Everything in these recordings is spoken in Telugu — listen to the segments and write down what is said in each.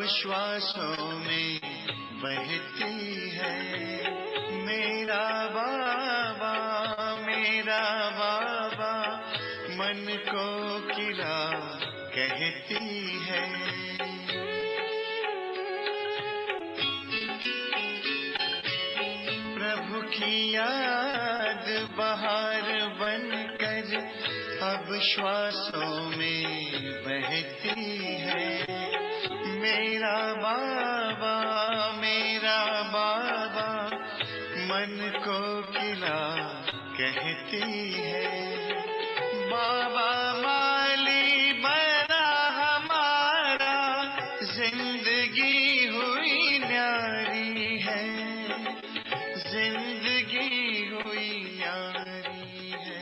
श्वासों में बहती है। मेरा बाबा मन को किला कहती है। प्रभु की याद बहार बनकर अब श्वासों में बहती है। मेरा बाबा मन को किला कहती है। बाबा माली बना हमारा, जिंदगी हुई न्यारी है, जिंदगी हुई न्यारी है।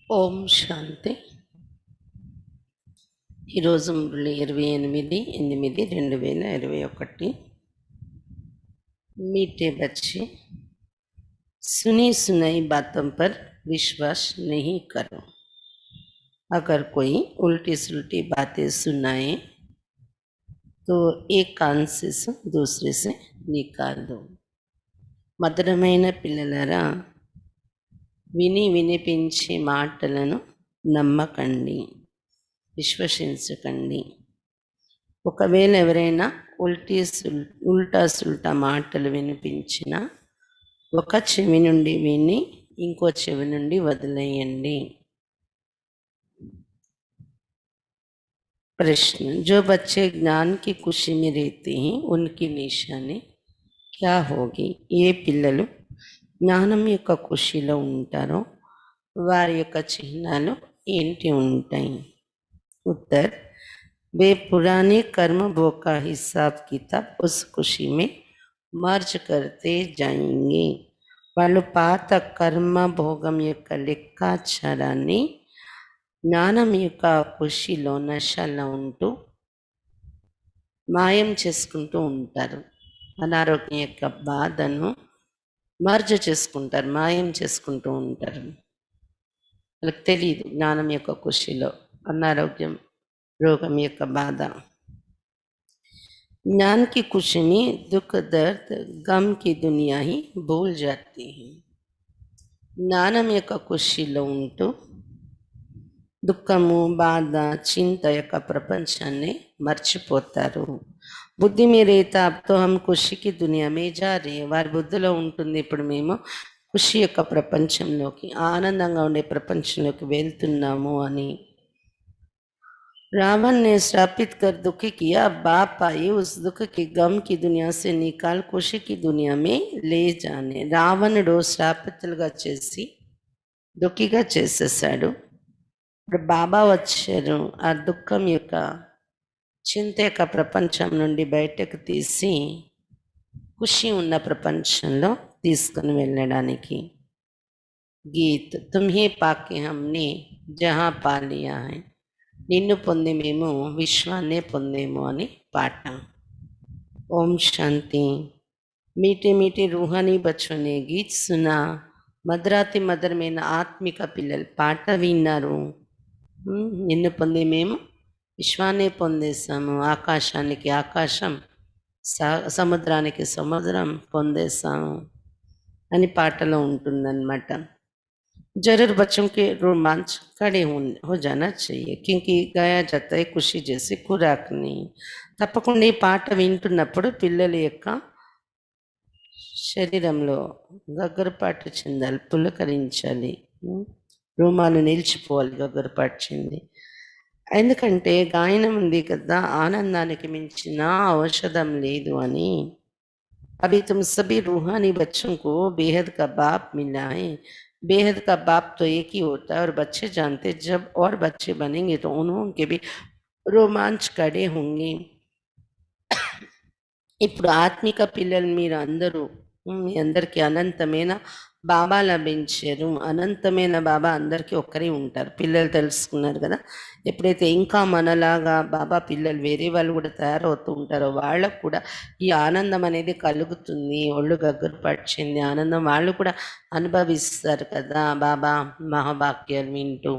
ఓం శాంతి. ఈరోజు మురళి 28/8/2021. मीठे बच्चे, सुनी सुनाई बातों पर विश्वास नहीं करो। अगर कोई उल्टी सुलटी बातें सुनाए तो एक कान से दूसरे से निकाल दो। మధురమైన పిల్లలారా, విని వినిపించే మాటలను నమ్మకండి, విశ్వసించకండి. ఒకవేళ ఎవరైనా ఉల్టా సుల్టా మాటలు వినిపించినా ఒక చెవి నుండి విని ఇంకో చెవి నుండి వదిలేయండి. प्रश्न, जो बच्चे ज्ञान की खुशी में रहते हैं उनकी निशानी क्या होगी? ఏ పిల్లలు జ్ఞానం యొక్క ఖుషిలో ఉంటారో వారి యొక్క చిహ్నాలు ఏంటి ఉంటాయి? उत्तर, वे पुराने कर्म भोग का हिसाब किताब उस खुशी में मर्ज करते जाएंगे. వాళ్ళు పాత కర్మ భోగం యొక్క లెక్కాచారాన్ని జ్ఞానం యొక్క ఖుషిలో నశలో ఉంటూ మాయం చేసుకుంటూ ఉంటారు. అనారోగ్యం యొక్క బాధను మర్జ్ చేసుకుంటారు, మాయం చేసుకుంటూ ఉంటారు. వాళ్ళకి తెలియదు జ్ఞానం యొక్క ఖుషిలో అనారోగ్యం, రోగం యొక్క బాధ. ज्ञान की खुशी में दुख दर्द गम की दुनिया ही भूल जाती है. జ్ఞానం యొక్క ఖుషిలో ఉంటూ దుఃఖము, బాధ, చింత యొక్క ప్రపంచాన్ని మర్చిపోతారు. బుద్ధి में रहता अब तो हम खुशी की दुनिया में जा रहे हैं. వారి బుద్ధిలో ఉంటుంది ఇప్పుడు మేము ఖుషి యొక్క ప్రపంచంలోకి, ఆనందంగా ఉండే ప్రపంచంలోకి వెళ్తున్నాము అని. रावण ने श्रापित कर दुखी किया, बाप आई उस दुख की गम की दुनिया से निकाल खुशी की दुनिया में ले जाने. రావణుడు శ్రాపితులుగా చేసి దుఃఖిగా చేసేసాడు. ఇప్పుడు బాబా వచ్చారు ఆ దుఃఖం యొక్క చింత యొక్క ప్రపంచం నుండి బయటకు తీసి ఖుషి ఉన్న ప్రపంచంలో తీసుకుని వెళ్ళడానికి. గీత్, తుమ్హే పాకే హమ్నే జహా పా లియా హై, నిన్ను పొంది మేము విశ్వాన్నే పొందేము అని పాట. ఓం శాంతి. మీఠే మీఠే రూహానీ బచ్చోं ने गीत सुना. మధురాతి మధురమైన ఆత్మిక పిల్లలు పాట విన్నారు. నిన్ను పొంది మేము విశ్వాన్నే పొందేశాము, ఆకాశానికి ఆకాశం, సముద్రానికి సముద్రం పొందేశాము అని పాటలో ఉంటుందన్నమాట. जरूर बच्चों के रोमांच खड़े हो जाना चाहिए, क्योंकि गाया जाता है खुशी जैसी खुराक नहीं. తప్పకుండా ఈ పాట వింటున్నప్పుడు పిల్లల యొక్క శరీరంలో గగ్గరపాటు చెందాలి, పులకరించాలి, రోమాలు నిలిచిపోవాలి గగ్గరపాటు చెంది. ఎందుకంటే గాయనం ఉంది కదా, ఆనందానికి మించిన ఔషధం లేదు అని. अभी तुम सभी रूहानी बच्चों को बेहद का बाप मिला है। बेहद का बाप तो एक ही होता है और बच्चे जानते हैं, जब और बच्चे बनेंगे तो उनके भी रोमांच कड़े होंगे। ఇప్పుడు ఆత్మిక పిల్లలు మీరు అందరూ మీ అందరికీ అనంతమైన బాబా లభించారు. అనంతమైన బాబా అందరికీ ఒక్కరే ఉంటారు. పిల్లలు తెలుసుకున్నారు కదా. ఎప్పుడైతే ఇంకా మనలాగా బాబా పిల్లలు వేరే వాళ్ళు కూడా తయారవుతూ ఉంటారో వాళ్ళకు కూడా ఈ ఆనందం అనేది కలుగుతుంది. ఒళ్ళు గగ్గురు పడిచింది ఆనందం వాళ్ళు కూడా అనుభవిస్తారు కదా బాబా మహావాక్యాలు వింటూ.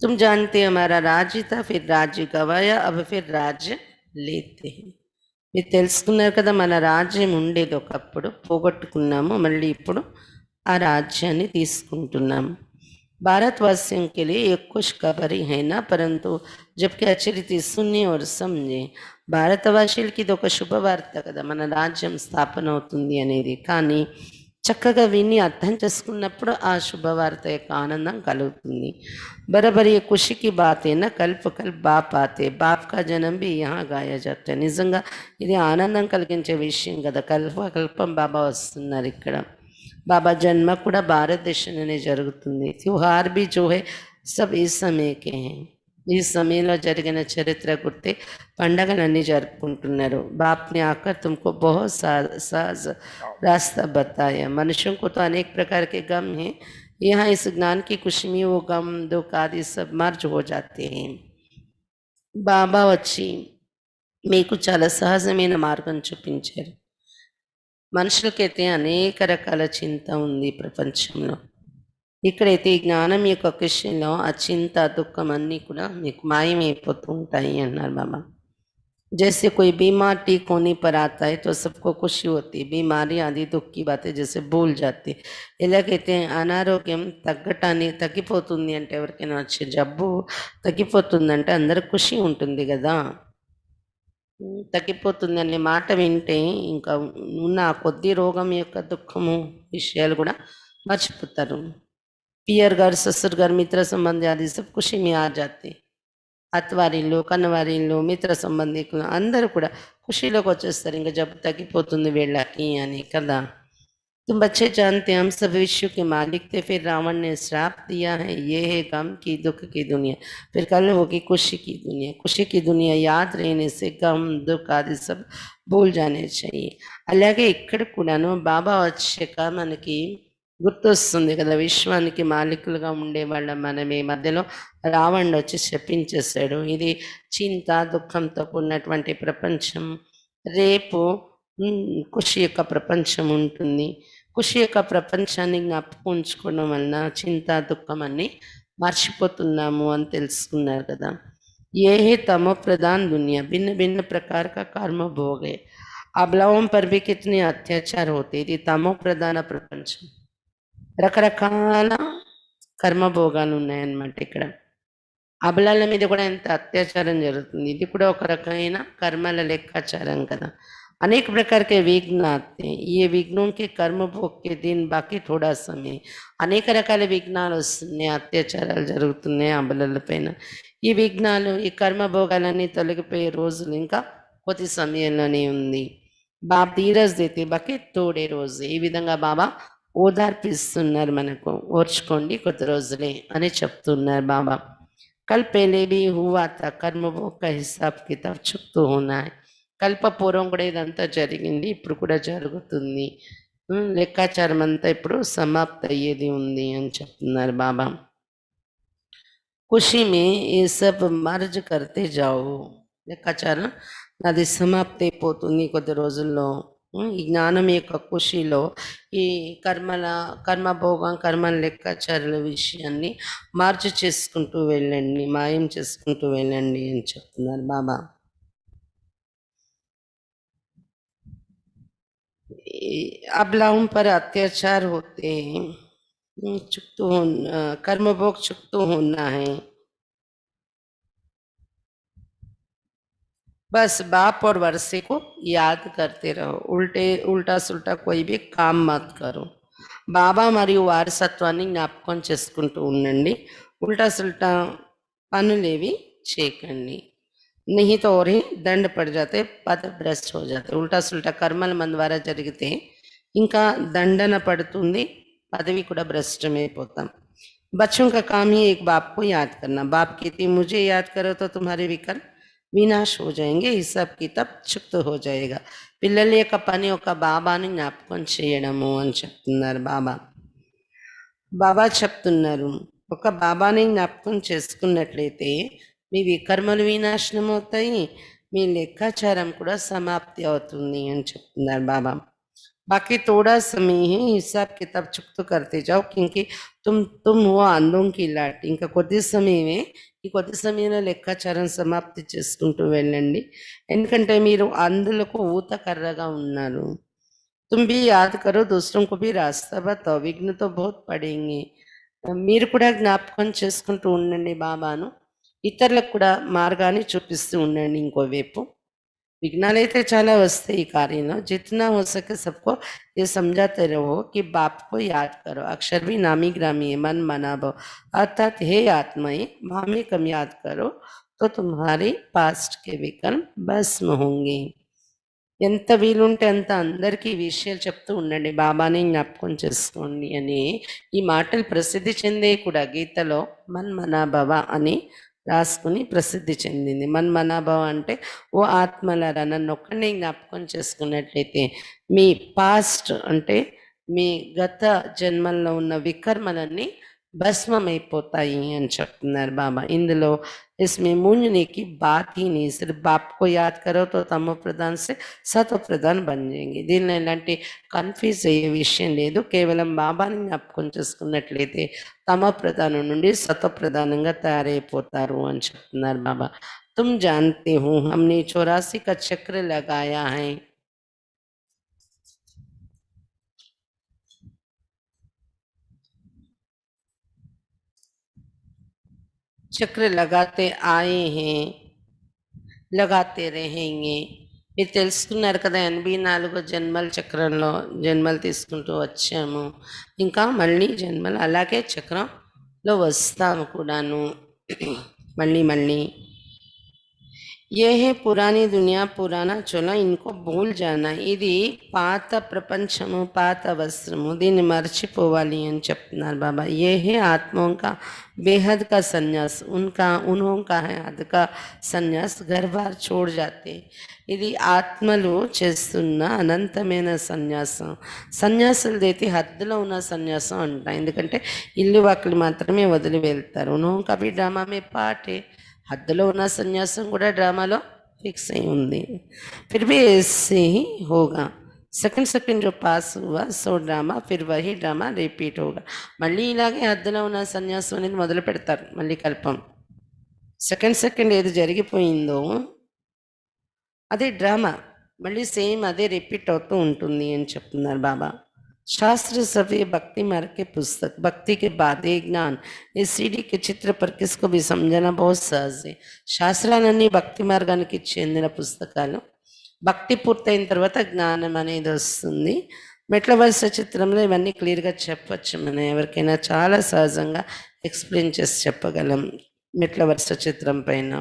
तुम जानते हैं हमारा राज्य था, फिर राज्य गवाया, अब फिर राज्य लेते हैं. మీరు తెలుసుకున్నారు కదా, మన రాజ్యం ఉండేది ఒకప్పుడు, పోగొట్టుకున్నాము, మళ్ళీ ఇప్పుడు ఆ రాజ్యాన్ని తీసుకుంటున్నాము. भारतवासियों के लिए एक खुशखबरी है ना, परंतु जबकि अचरित सुनिए और समझे. భారతవాసులకి ఇది ఒక శుభవార్త కదా, మన రాజ్యం స్థాపన అవుతుంది అనేది. కానీ చక్కగా విని అర్థం చేసుకున్నప్పుడు ఆ శుభవార్త యొక్క ఆనందం కలుగుతుంది. बराबर ये खुशी की बात है ना, कल्प कल्प बाप आते, बाप का जन्म भी यहाँ गाया जाता है. నిజంగా ఇది ఆనందం కలిగించే విషయం కదా, కల్పం బాబా వస్తున్నారు ఇక్కడ. బాబా జన్మ కూడా భారతదేశంలోనే జరుగుతుంది. त्योहार भी जो है सब इस समय के हैं. ఈ సమయంలో జరిగిన చరిత్ర గుర్తే పండగలన్నీ జరుపుకుంటున్నారు. బాప్ని ఆకర్ తుమ్కో बहुत साज रास्ता बताया. मनुष्यों को तो अनेक प्रकार के गम हैं, यहाँ इस ज्ञान की खुशी में वो गम दुख आदि सब मर्ज हो जाते हैं. బాబా వచ్చి మీకు చాలా సహజమైన మార్గం చూపించారు. మనుషులకైతే అనేక రకాల చింత ఉంది ప్రపంచంలో. ఇక్కడైతే ఈ జ్ఞానం యొక్క విషయంలో ఆ చింత దుఃఖం అన్నీ కూడా మీకు మాయమైపోతూ ఉంటాయి అన్నారు బాబా. जैसे कोई बीमार ठीक होने पर आता है तो सबको खुशी होती है, बीमारी आदि दुख की बातें जैसे भूल जाते. ఇలా कहते हैं అనారోగ్యం తగ్గిపోతుంది అంటే, ఎవరికైనా వచ్చే జబ్బు తగ్గిపోతుందంటే అందరికి ఖుషి ఉంటుంది కదా. తగ్గిపోతుంది అనే మాట వింటే ఇంకా ఉన్న ఆ కొద్ది రోగం యొక్క దుఃఖము విషయాలు కూడా మర్చిపోతారు. పియర్ గారు, ససుర్ గారు, మిత్ర సంబంధి ఆది సబ్ ఖుషి మే ఆ జాతే. అత్తవారిళ్ళు, కన్నవారిళ్ళు, మిత్ర సంబంధికులు అందరూ కూడా ఖుషీలోకి వచ్చేస్తారు. ఇంకా జబ్బు తగ్గిపోతుంది వీళ్ళకి అని కదా. तुम बच्चे जानते हैं हम सब विश्व के मालिक थे, फिर रावण ने श्राप दिया है, ये है गम की दुख की दुनिया, फिर कल होगी खुशी की दुनिया. खुशी की दुनिया याद रहने से गम दुख आदि सब भूल जाने चाहिए. అలాగే ఇక్కడ కూడాను బాబా వచ్చాక మనకి గుర్తొస్తుంది కదా, విశ్వానికి మాలికులుగా ఉండేవాళ్ళ మనమే, మధ్యలో రావణుడు వచ్చి శపించేశాడు. ఇది చింత దుఃఖంతో కూడినటువంటి ప్రపంచం. రేపు ఖుషి యొక్క ప్రపంచం ఉంటుంది. ఖుషి యొక్క ప్రపంచాన్ని జ్ఞాపకం ఉంచుకోవడం వలన చింత దుఃఖం అన్ని మర్చిపోతున్నాము అని తెలుసుకున్నారు కదా. ये है तमो प्रधान दुनिया, भिन्न भिन्न प्रकार का कर्म भोग है. अबलाओं पर भी कितने अत्याचार होते. ఇది తమో ప్రధాన ప్రపంచం. రకరకాల కర్మభోగాలు ఉన్నాయన్నమాట ఇక్కడ. అబలాల మీద కూడా ఎంత అత్యాచారం జరుగుతుంది. ఇది కూడా ఒక రకమైన కర్మల లెక్కాచారం కదా. अनेक प्रकार के विघ्न आते हैं. ये विघ्नों के कर्म भोग के दिन बाकी थोड़ा समय. అనేక రకాల విఘ్నాలు వస్తున్నాయి, అత్యాచారాలు జరుగుతున్నాయి అబలల పైన. ఈ విఘ్నాలు, ఈ కర్మభోగాలన్నీ తొలగిపోయే రోజులు ఇంకా కొద్ది సమయంలోనే ఉంది. బాబా ధీరజ్ దేతే బాకి తోడే రోజు. ఈ విధంగా బాబా ఓదార్పిస్తున్నారు మనకు, ఓర్చుకోండి కొద్ది రోజులే అని చెప్తున్నారు బాబా. कल पहले भी हुआ था, कर्म भोग का हिसाब किताब चुकतो होना है. కల్పపూర్వం కూడా ఇదంతా జరిగింది, ఇప్పుడు కూడా జరుగుతుంది. లెక్కాచారం అంతా ఇప్పుడు సమాప్త అయ్యేది ఉంది అని చెప్తున్నారు బాబా. ఖుషి మే ఏ సబ్ మర్జ్ కర్తే జాओ. లెక్కాచారం అది సమాప్తి అయిపోతుంది కొద్ది రోజుల్లో. ఈ జ్ఞానం యొక్క ఖుషిలో ఈ కర్మభోగం కర్మల లెక్కాచారాల విషయాన్ని మార్చి చేసుకుంటూ వెళ్ళండి, మాయం చేసుకుంటూ వెళ్ళండి అని చెప్తున్నారు బాబా. अबलाओं पर अत्याचार होते हैं, चुकतो होना, कर्मभोग चुकतो होना है. बस बाप और वर्षे को याद करते रहो, उल्टा सुल्टा कोई भी काम मत करो. బాబా మరియు వారసత్వాన్ని జ్ఞాపకం చేసుకుంటూ ఉండండి, ఉల్టా సుల్టా పనులేవి చేయకండి. नहीं तो और ही దండ పడి जाते, పద భ్రష్ట్ हो जाते, ఉల్టా సుల్టా కర్మలు మన ద్వారా జరిగితే ఇంకా దండన పడుతుంది, పదవి కూడా భ్రష్టమైపోతాం. बच्चों का काम ही एक बाप को याद करना, बाप कहती मुझे याद करो तो तुम्हारे विकल्प వినాశ్ हो जाएंगे, హిసాబ్ కితాబ్ చుక్తు हो जाएगा. పిల్లల యొక్క పని ఒక బాబాని జ్ఞాపకం చేయడము అని చెప్తున్నారు బాబా. బాబా చెప్తున్నారు ఒక బాబాని జ్ఞాపకం చేసుకున్నట్లయితే మీ వికర్మలు వినాశనం అవుతాయి, మీ లెక్కాచారం కూడా సమాప్తి అవుతుంది అని చెప్తున్నారు బాబా. बाकी थोड़ा समय ही हिसाब किताब चुकतो करते जाओ, क्योंकि तुम वो अंधों की लाट, ఇంకా కొద్ది సమయమే, ఈ కొద్ది సమయంలో లెక్కాచారం సమాప్తి చేసుకుంటూ వెళ్ళండి, ఎందుకంటే మీరు అందులకు ఊతకర్రగా ఉన్నారు. तुम भी याद करो, दूसरों को भी रास्ता बताओ, విఘ్న तो बहुत पड़ेंगे. మీరు కూడా జ్ఞాపకం చేసుకుంటూ ఉండండి బాబాను, ఇతరులకు కూడా మార్గాన్ని చూపిస్తూ ఉండండి. ఇంకోవైపు विघ्नालय చాలా వస్తాయి ఈ కార్యంలో, जितना हो सके सबको ये समझाते रहो कि बाप को याद करो. अक्षर भी नामी ग्रामी है, मन मना भव, अर्थात हे आत्माएं मामे कम याद करो तो तुम्हारे पास्ट के विकल्प भस्म होंगे. ఎంత వీలుంటే అంత అందరికీ ఈ విషయాలు చెప్తూ ఉండండి, బాబాని జ్ఞాపకం చేసుకోండి అని. ఈ మాటలు ప్రసిద్ధి చెందే కూడా గీతలో మన్మనాభవ అని రాసుకుని ప్రసిద్ధి చెందింది. మన్మనాభవ అంటే ఓ ఆత్మలారా నన్ను ఒక్కడిని జ్ఞాపకం చేసుకున్నట్లయితే మీ పాస్ట్ అంటే మీ గత జన్మల్లో ఉన్న వికర్మలన్నీ భస్మమైపోతాయి అని చెప్తున్నారు బాబా. ఇందులో इसमें मूंझने की बात ही नहीं, सिर्फ बाप को याद करो तो तमो प्रधान से सतो प्रधान बन जाएंगे. దీనిలో ఎలాంటి కన్ఫ్యూజ్ అయ్యే విషయం లేదు, కేవలం బాబాని జ్ఞాపకం చేసుకున్నట్లయితే తమ ప్రధానం నుండి సతో ప్రధానంగా తయారైపోతారు అని చెప్తున్నారు బాబా. तुम जानते हो हमने 84 का चक्र लगाया है, చక్ర लगाते आए हैं, लगाते रहेंगे. మీరు తెలుసుకున్నారు కదా, 84 జన్మల చక్రంలో జన్మలు తీసుకుంటూ వచ్చాము, ఇంకా మళ్ళీ జన్మలు అలాగే చక్రంలో వస్తాము కూడాను మళ్ళీ మళ్ళీ. ये है पुरानी दुनिया, पुराना चोला, इनको भूल जाना. ఇది పాత ప్రపంచము, పాత వస్త్రము, దీన్ని మర్చిపోవాలి అని చెప్తున్నారు బాబా. ये है आत्माओं का बेहद का संन्यास, उनका उन्हों का है हद का संन्यास, घर बार छोड़ जाते. ఇది ఆత్మలు చేస్తున్న అనంతమైన సన్యాసం. సన్యాసులు అయితే హద్దులో ఉన్న సన్యాసం అంట, ఎందుకంటే ఇల్లు వాకిలి మాత్రమే వదిలి వెళ్తారు. उन्हों का भी ड्रामा में पार्ट है, హద్దులో ఉన్న సన్యాసం కూడా డ్రామాలో ఫిక్స్ అయి ఉంది. फिर भी ऐसे ही होगा, సెకండ్ సెకండ్ जो पास हुआ सो డ్రామా फिर वही డ్రామా రిపీట్ होगा. మళ్ళీ ఇలాగే హద్దులో ఉన్న సన్యాసం అనేది మొదలు పెడతారు మళ్ళీ కల్పం. సెకండ్ సెకండ్ ఏది జరిగిపోయిందో అదే డ్రామా మళ్ళీ సేమ్ అదే రిపీట్ అవుతూ ఉంటుంది అని చెప్తున్నారు బాబా. शास्त्र सभी भक्ति मार्ग के पुस्तक, भक्ति के बाद ज्ञान. इस सीडी के चित्र पर किसको भी समझना बहुत सहज है. శాస్త్రాలన్నీ భక్తి మార్గానికి చెందిన పుస్తకాలు. భక్తి పూర్తయిన తర్వాత జ్ఞానం అనేది వస్తుంది. మెట్ల వరుస చిత్రంలో ఇవన్నీ క్లియర్గా చెప్పచ్చు, మనం ఎవరికైనా చాలా సహజంగా ఎక్స్ప్లెయిన్ చేసి చెప్పగలం మెట్ల వరుస చిత్రం పైన.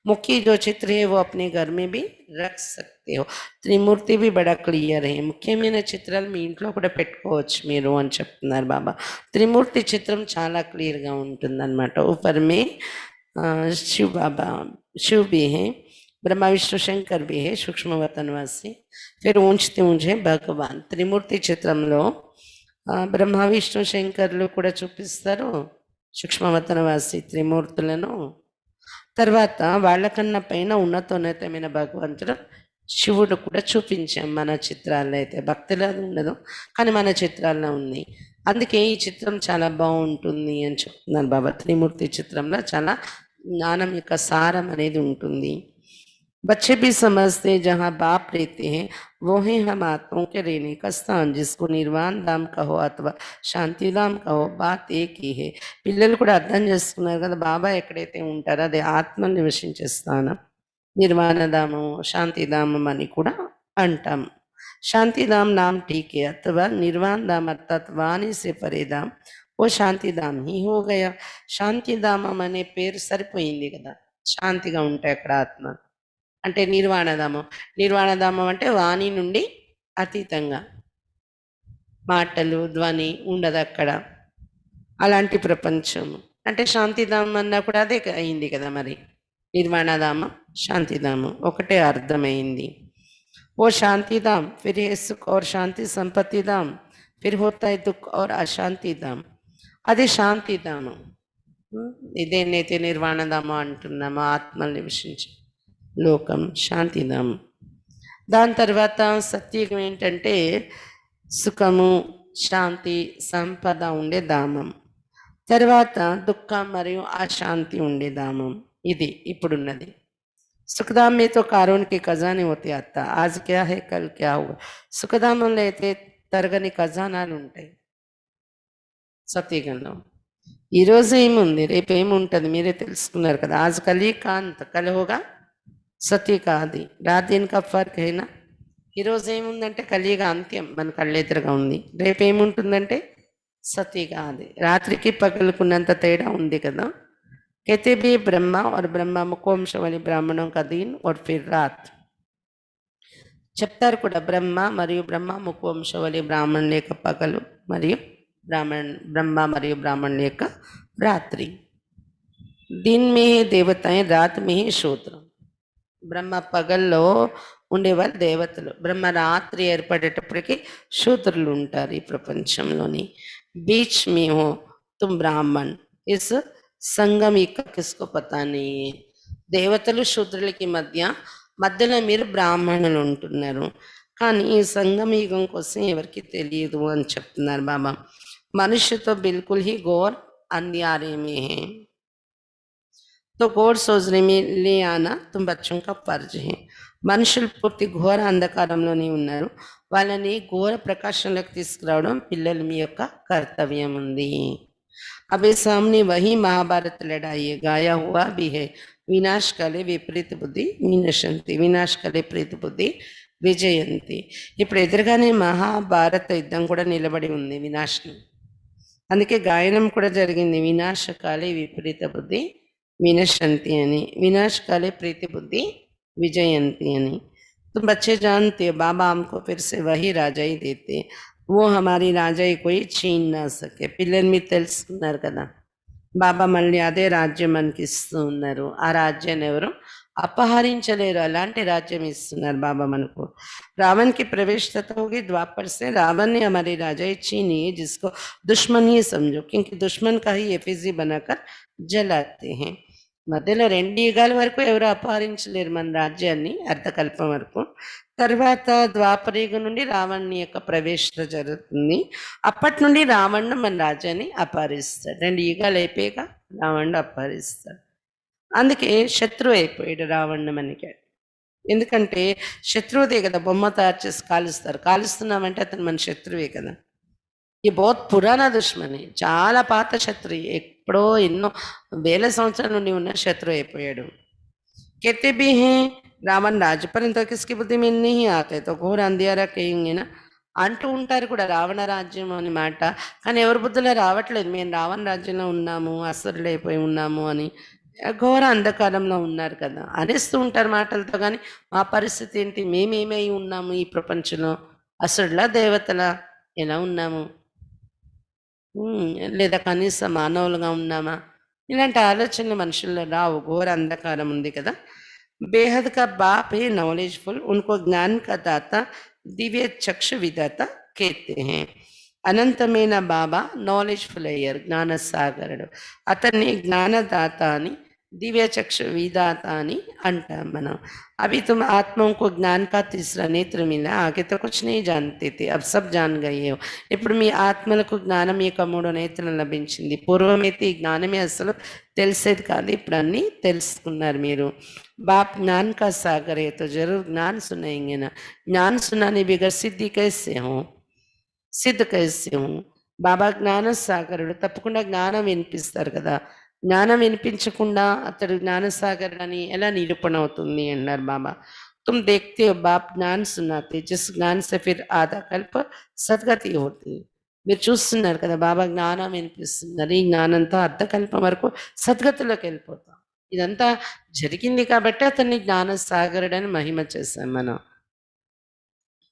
मुख्य जो चित्र है वो अपने घर में भी रख सकते हो. త్రిమూర్తి भी बड़ा क्लियर है, ముఖ్యమైన చిత్రాలు మీ ఇంట్లో కూడా పెట్టుకోవచ్చు మీరు అని చెప్తున్నారు బాబా. త్రిమూర్తి చిత్రం చాలా క్లియర్గా ఉంటుందన్నమాట. ऊपर में शिव बाबा, शिव भी है, ब्रह्मा विष्णु शंकर भी है सूक्ष्म वतनवासी, फिर ऊंचते ऊंचे भगवान. త్రిమూర్తి చిత్రంలో బ్రహ్మ విష్ణు శంకర్లు కూడా చూపిస్తారు సూక్ష్మవతనవాసి త్రిమూర్తులను. తర్వాత వాళ్ళకన్నా పైన ఉన్నతోన్నతమైన భగవంతుడు శివుడు కూడా చూపించాం మన చిత్రాల్లో. అయితే భక్తిలో ఉండదు కానీ మన చిత్రాల్లో ఉంది, అందుకే ఈ చిత్రం చాలా బాగుంటుంది అని చెప్తున్నారు బాబా. త్రిమూర్తి చిత్రంలో చాలా జ్ఞానం యొక్క సారం అనేది ఉంటుంది. बच्चे भी समझते जहाँ बाप रहते हैं वो है हम आत्माओं के रहने का स्थान, जिसको निर्वाण धाम कहो अथवा శాంతి ధామ్ కహో, బాత్ ఏక్ హీ హే. పిల్లలు కూడా అర్థం చేసుకున్నారు కదా, బాబా ఎక్కడైతే ఉంటారో అది ఆత్మలు నివసించే స్థానం. నిర్వాణధామం, శాంతిధామం అని కూడా అంటాం. శాంతిధామ్ నామ్ ఠీకే అథవా నిర్వాణ ధామ్ అర్థాత్ వాణి సే పరేధామ్, ఓ శాంతిధామ్ హీ హో గయా. శాంతిధామం అనే పేరు సరిపోయింది కదా, శాంతిగా ఉంటాయి అక్కడ ఆత్మ. అంటే నిర్వాణధామం. నిర్వాణధామం అంటే వాణి నుండి అతీతంగా మాటలు, ధ్వని ఉండదక్కడ. అలాంటి ప్రపంచం. అంటే శాంతిధామం అన్నా కూడా అదే అయింది కదా మరి. నిర్వాణధామం, శాంతిధామం ఒకటే అర్థమైంది. वो शांति धाम, फिर है सुख और शांति संपत्ति धाम, फिर होता है दुख और अशांति धाम. అది శాంతిధామం. ఇదేనైతే నిర్వాణధామం అంటున్నామో ఆత్మలు నివసించే లోకం శాంతిధామం. దాని తర్వాత సత్యుగం ఏంటంటే సుఖము, శాంతి, సంపద ఉండే ధామం. తర్వాత దుఃఖం మరియు అశాంతి ఉండే ధామం. ఇది ఇప్పుడున్నది. సుఖధాम में तो कारों के खजाने होते आता, आज क्या है कल क्या होगा. సుఖధామంలో అయితే తరగని ఖజానాలు ఉంటాయి సత్యుగంలో. ఈరోజు ఏముంది, రేపు ఏముంటుంది మీరే తెలుసుకున్నారు కదా. ఆజ్ కలి కాంత్ కల్ హోగా సత్య కాది, రాత్ దిన్ కా ఫర్క్ హైనా. ఈరోజు ఏముందంటే కలియుగ అంత్యం మన కళ్ళెదురుగా ఉంది. రేపు ఏముంటుందంటే సత్య కాది. రాత్రికి పగలుకున్నంత తేడా ఉంది కదా. कहते भी ब्रह्मा और ब्रह्मा मुखवंश वाले ब्राह्मणों का दिन और फिर रात. చెప్తారు కూడా బ్రహ్మ మరియు బ్రహ్మ ముఖవంశ వలి బ్రాహ్మణుల యొక్క పగలు మరియు బ్రహ్మ మరియు బ్రాహ్మణుల యొక్క రాత్రి. దిన్ మే దేవతాయే, రాత్ మే శూద్రం. బ్రహ్మ పగల్లో ఉండేవాళ్ళు దేవతలు, బ్రహ్మ రాత్రి ఏర్పడేటప్పటికి శూద్రులు ఉంటారు ఈ ప్రపంచంలోని. బీచ్ మే హో తుమ్ బ్రాహ్మణ్, ఇస్ సంగమిక కిస్కో పతాని. దేవతలు శూద్రులకి మధ్యలో మీరు బ్రాహ్మణులు ఉంటున్నారు, కానీ ఈ సంగమయుగం కోసం ఎవరికి తెలియదు అని చెప్తున్నారు బాబా. మనుష్యతో బిల్కుల్ హీ గోర్ అంధ్యారే మే హై, तो घोर सोचने में ले आना तुम बच्चों का फर्ज है. మనుషులు పూర్తి ఘోర అంధకారంలోనే ఉన్నారు, వాళ్ళని ఘోర ప్రకాశంలోకి తీసుకురావడం పిల్లలు మీ యొక్క కర్తవ్యం ఉంది. अभी सामने वही महाभारत लड़ाई है, गाया हुआ भी है. विनाश काले विपरीत बुद्धि विनशंति, विनाश काले ప్రీత బుద్ధి విజయంతి. ఇప్పుడు ఎదురుగానే మహాభారత యుద్ధం కూడా నిలబడి ఉంది వినాశనం. అందుకే గాయనం కూడా జరిగింది, వినాశకాలే విపరీత బుద్ధి विनशंति यानी विनाश काले प्रीति बुद्धि विजयंती यानी. तुम बच्चे जानते हो बाबा हमको फिर से वही राजाई देते, वो हमारी राजाई कोई छीन ना सके. పిల్లలు మీరు తెలుసుకున్నారు కదా, బాబా మళ్ళీ అదే రాజ్యం మనకి ఇస్తూ ఉన్నారు. ఆ రాజ్యాన్ని ఎవరు అపహరించలేరు, అలాంటి రాజ్యం ఇస్తున్నారు బాబా మనకు. रावण की प्रवेशता होगी द्वापर से. रावण ने हमारी राजाई छीनी है, जिसको दुश्मन ही समझो, क्योंकि दुश्मन का ही एफिजी बनाकर जलाते हैं. మధ్యలో 2 యుగాల వరకు ఎవరు అపహరించలేరు మన రాజ్యాన్ని, అర్ధకల్పం వరకు. తర్వాత ద్వాపరయుగం నుండి రావణుని యొక్క ప్రవేశత జరుగుతుంది. అప్పటి నుండి రావణుడు మన రాజ్యాన్ని అపహరిస్తాడు. 2 యుగాలు అయిపోయాక రావణుడు అపహరిస్తాడు. అందుకే శత్రువు అయిపోయాడు రావణుడు మనకి. ఎందుకంటే శత్రువుదే కదా, బొమ్మ తయారు చేసి కాలుస్తారు. కాలుస్తున్నామంటే అతను మన శత్రువే కదా. ఈ బహుత్ పురాణా దుష్మని, చాలా పాత శత్రు, ఎప్పుడో ఎన్నో వేల సంవత్సరాల నుండి ఉన్న శత్రువు అయిపోయాడు. कहते भी हैं रावण राज्य परंतु किसकी बुद्धि में नहीं आते तो घोर अंधियारा कहेंगे ना అంటూ ఉంటారు కూడా రావణ రాజ్యం అని మాట. కానీ ఎవరి బుద్ధిలో రావట్లేదు, మేము రావణ రాజ్యంలో ఉన్నాము, అసురులు అయిపోయి ఉన్నాము అని. ఘోర అంధకారంలో ఉన్నారు కదా అనేస్తూ ఉంటారు మాటలతో. కానీ మా పరిస్థితి ఏంటి, మేమేమై ఉన్నాము ఈ ప్రపంచంలో, అసురులా దేవతలా ఎలా ఉన్నాము, లేదా కనీసం మానవులుగా ఉన్నామా? ఇలాంటి ఆలోచనలు మనుషుల్లో రావు, ఘోర అంధకారం ఉంది కదా. బేహద్ కా బాప్ హే నాలెడ్జ్ఫుల్, ఉनको ज्ञान का दाता दिव्य चक्षु विधाता कहते हैं. అనంతమైన బాబా నాలెడ్జ్ఫుల్ అయ్యారు, జ్ఞాన సాగరుడు. అతన్ని జ్ఞానదాత అని, दिव्य चक्षु विधाता అని అంటాం మనం. अभी तुम आत्माओं को ज्ञान का तीसरा नेत्र मिला, आगे तो कुछ नहीं जानते थे, अब सब जान गए हो. ఇప్పుడు మీ ఆత్మలకు జ్ఞానం యొక్క 3 నేత్రం లభించింది. పూర్వమైతే ఈ జ్ఞానమే అసలు తెలిసేది కాదు, ఇప్పుడు అన్నీ తెలుసుకున్నారు మీరు. बाप ज्ञान का सागर है तो जरूर ज्ञान सुनाएंगे ना. ज्ञान सुनाने बगैर सिद्धि कैसे हो, సిద్ధ కైస్యం. బాబా జ్ఞాన సాగరుడు, తప్పకుండా జ్ఞానం వినిపిస్తారు కదా. జ్ఞానం వినిపించకుండా అతడు జ్ఞానసాగరుడు అని ఎలా నిరూపణ అవుతుంది అన్నారు బాబా. तुम देखते हो बाप ज्ञान सुनाते, जिस ज्ञान से फिर आधा कल्प सद्गति होती. మీరు చూస్తున్నారు కదా బాబా జ్ఞానం వినిపిస్తున్నారు, ఈ జ్ఞానంతో అర్ధకల్పం వరకు సద్గతిలోకి వెళ్ళిపోతాం. ఇదంతా జరిగింది కాబట్టి అతన్ని జ్ఞానసాగరుడని మహిమ చేశాం మనం.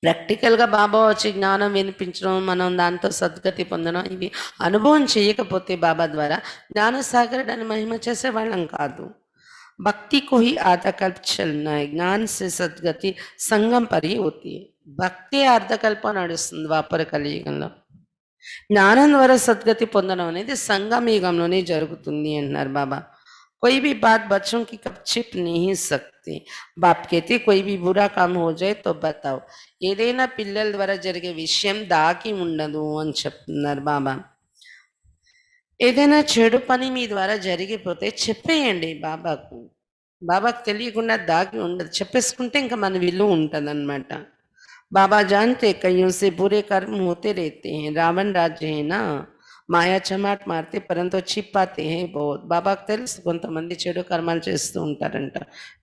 ప్రాక్టికల్‌గా బాబా వచ్చి జ్ఞానం వినిపించడం, మనం దాంతో సద్గతి పొందడం, ఇవి అనుభవం చేయకపోతే బాబా ద్వారా జ్ఞానసాగరుడని మహిమ చేసేవాళ్ళం కాదు. भक्ति को ही आधा कल्प चलना है, ज्ञान से सद्गति సంగం పరి होती है. భక్తి అర్ధకల్పం నడుస్తుంది ద్వాపర కలియుగంలో. జ్ఞానం ద్వారా సద్గతి పొందడం అనేది సంగమ యుగంలోనే జరుగుతుంది అంటున్నారు బాబా. कोई भी बात बच्चों की कब छिप नहीं सकती. बाप कहते कोई भी बुरा काम हो जाए तो बताओ. ఏదైనా పిల్లల ద్వారా జరిగే విషయం దాగి ఉండదు అని చెప్తున్నారు బాబా. ఏదైనా చెడు పని మీ ద్వారా జరిగిపోతే చెప్పేయండి బాబాకు. బాబాకు తెలియకుండా దాగి ఉండదు. చెప్పేసుకుంటే ఇంకా మన విలువ ఉంటదనమాట. बाबा जानते कईयों से बुरे कर्म होते रहते हैं. रावण राज्य है ना, మాయా చమాట్ మారితే పరంతో చిప్పాతే హే బోత్. బాబాకు తెలుసు కొంతమంది చెడు కర్మాలు చేస్తూ ఉంటారంట.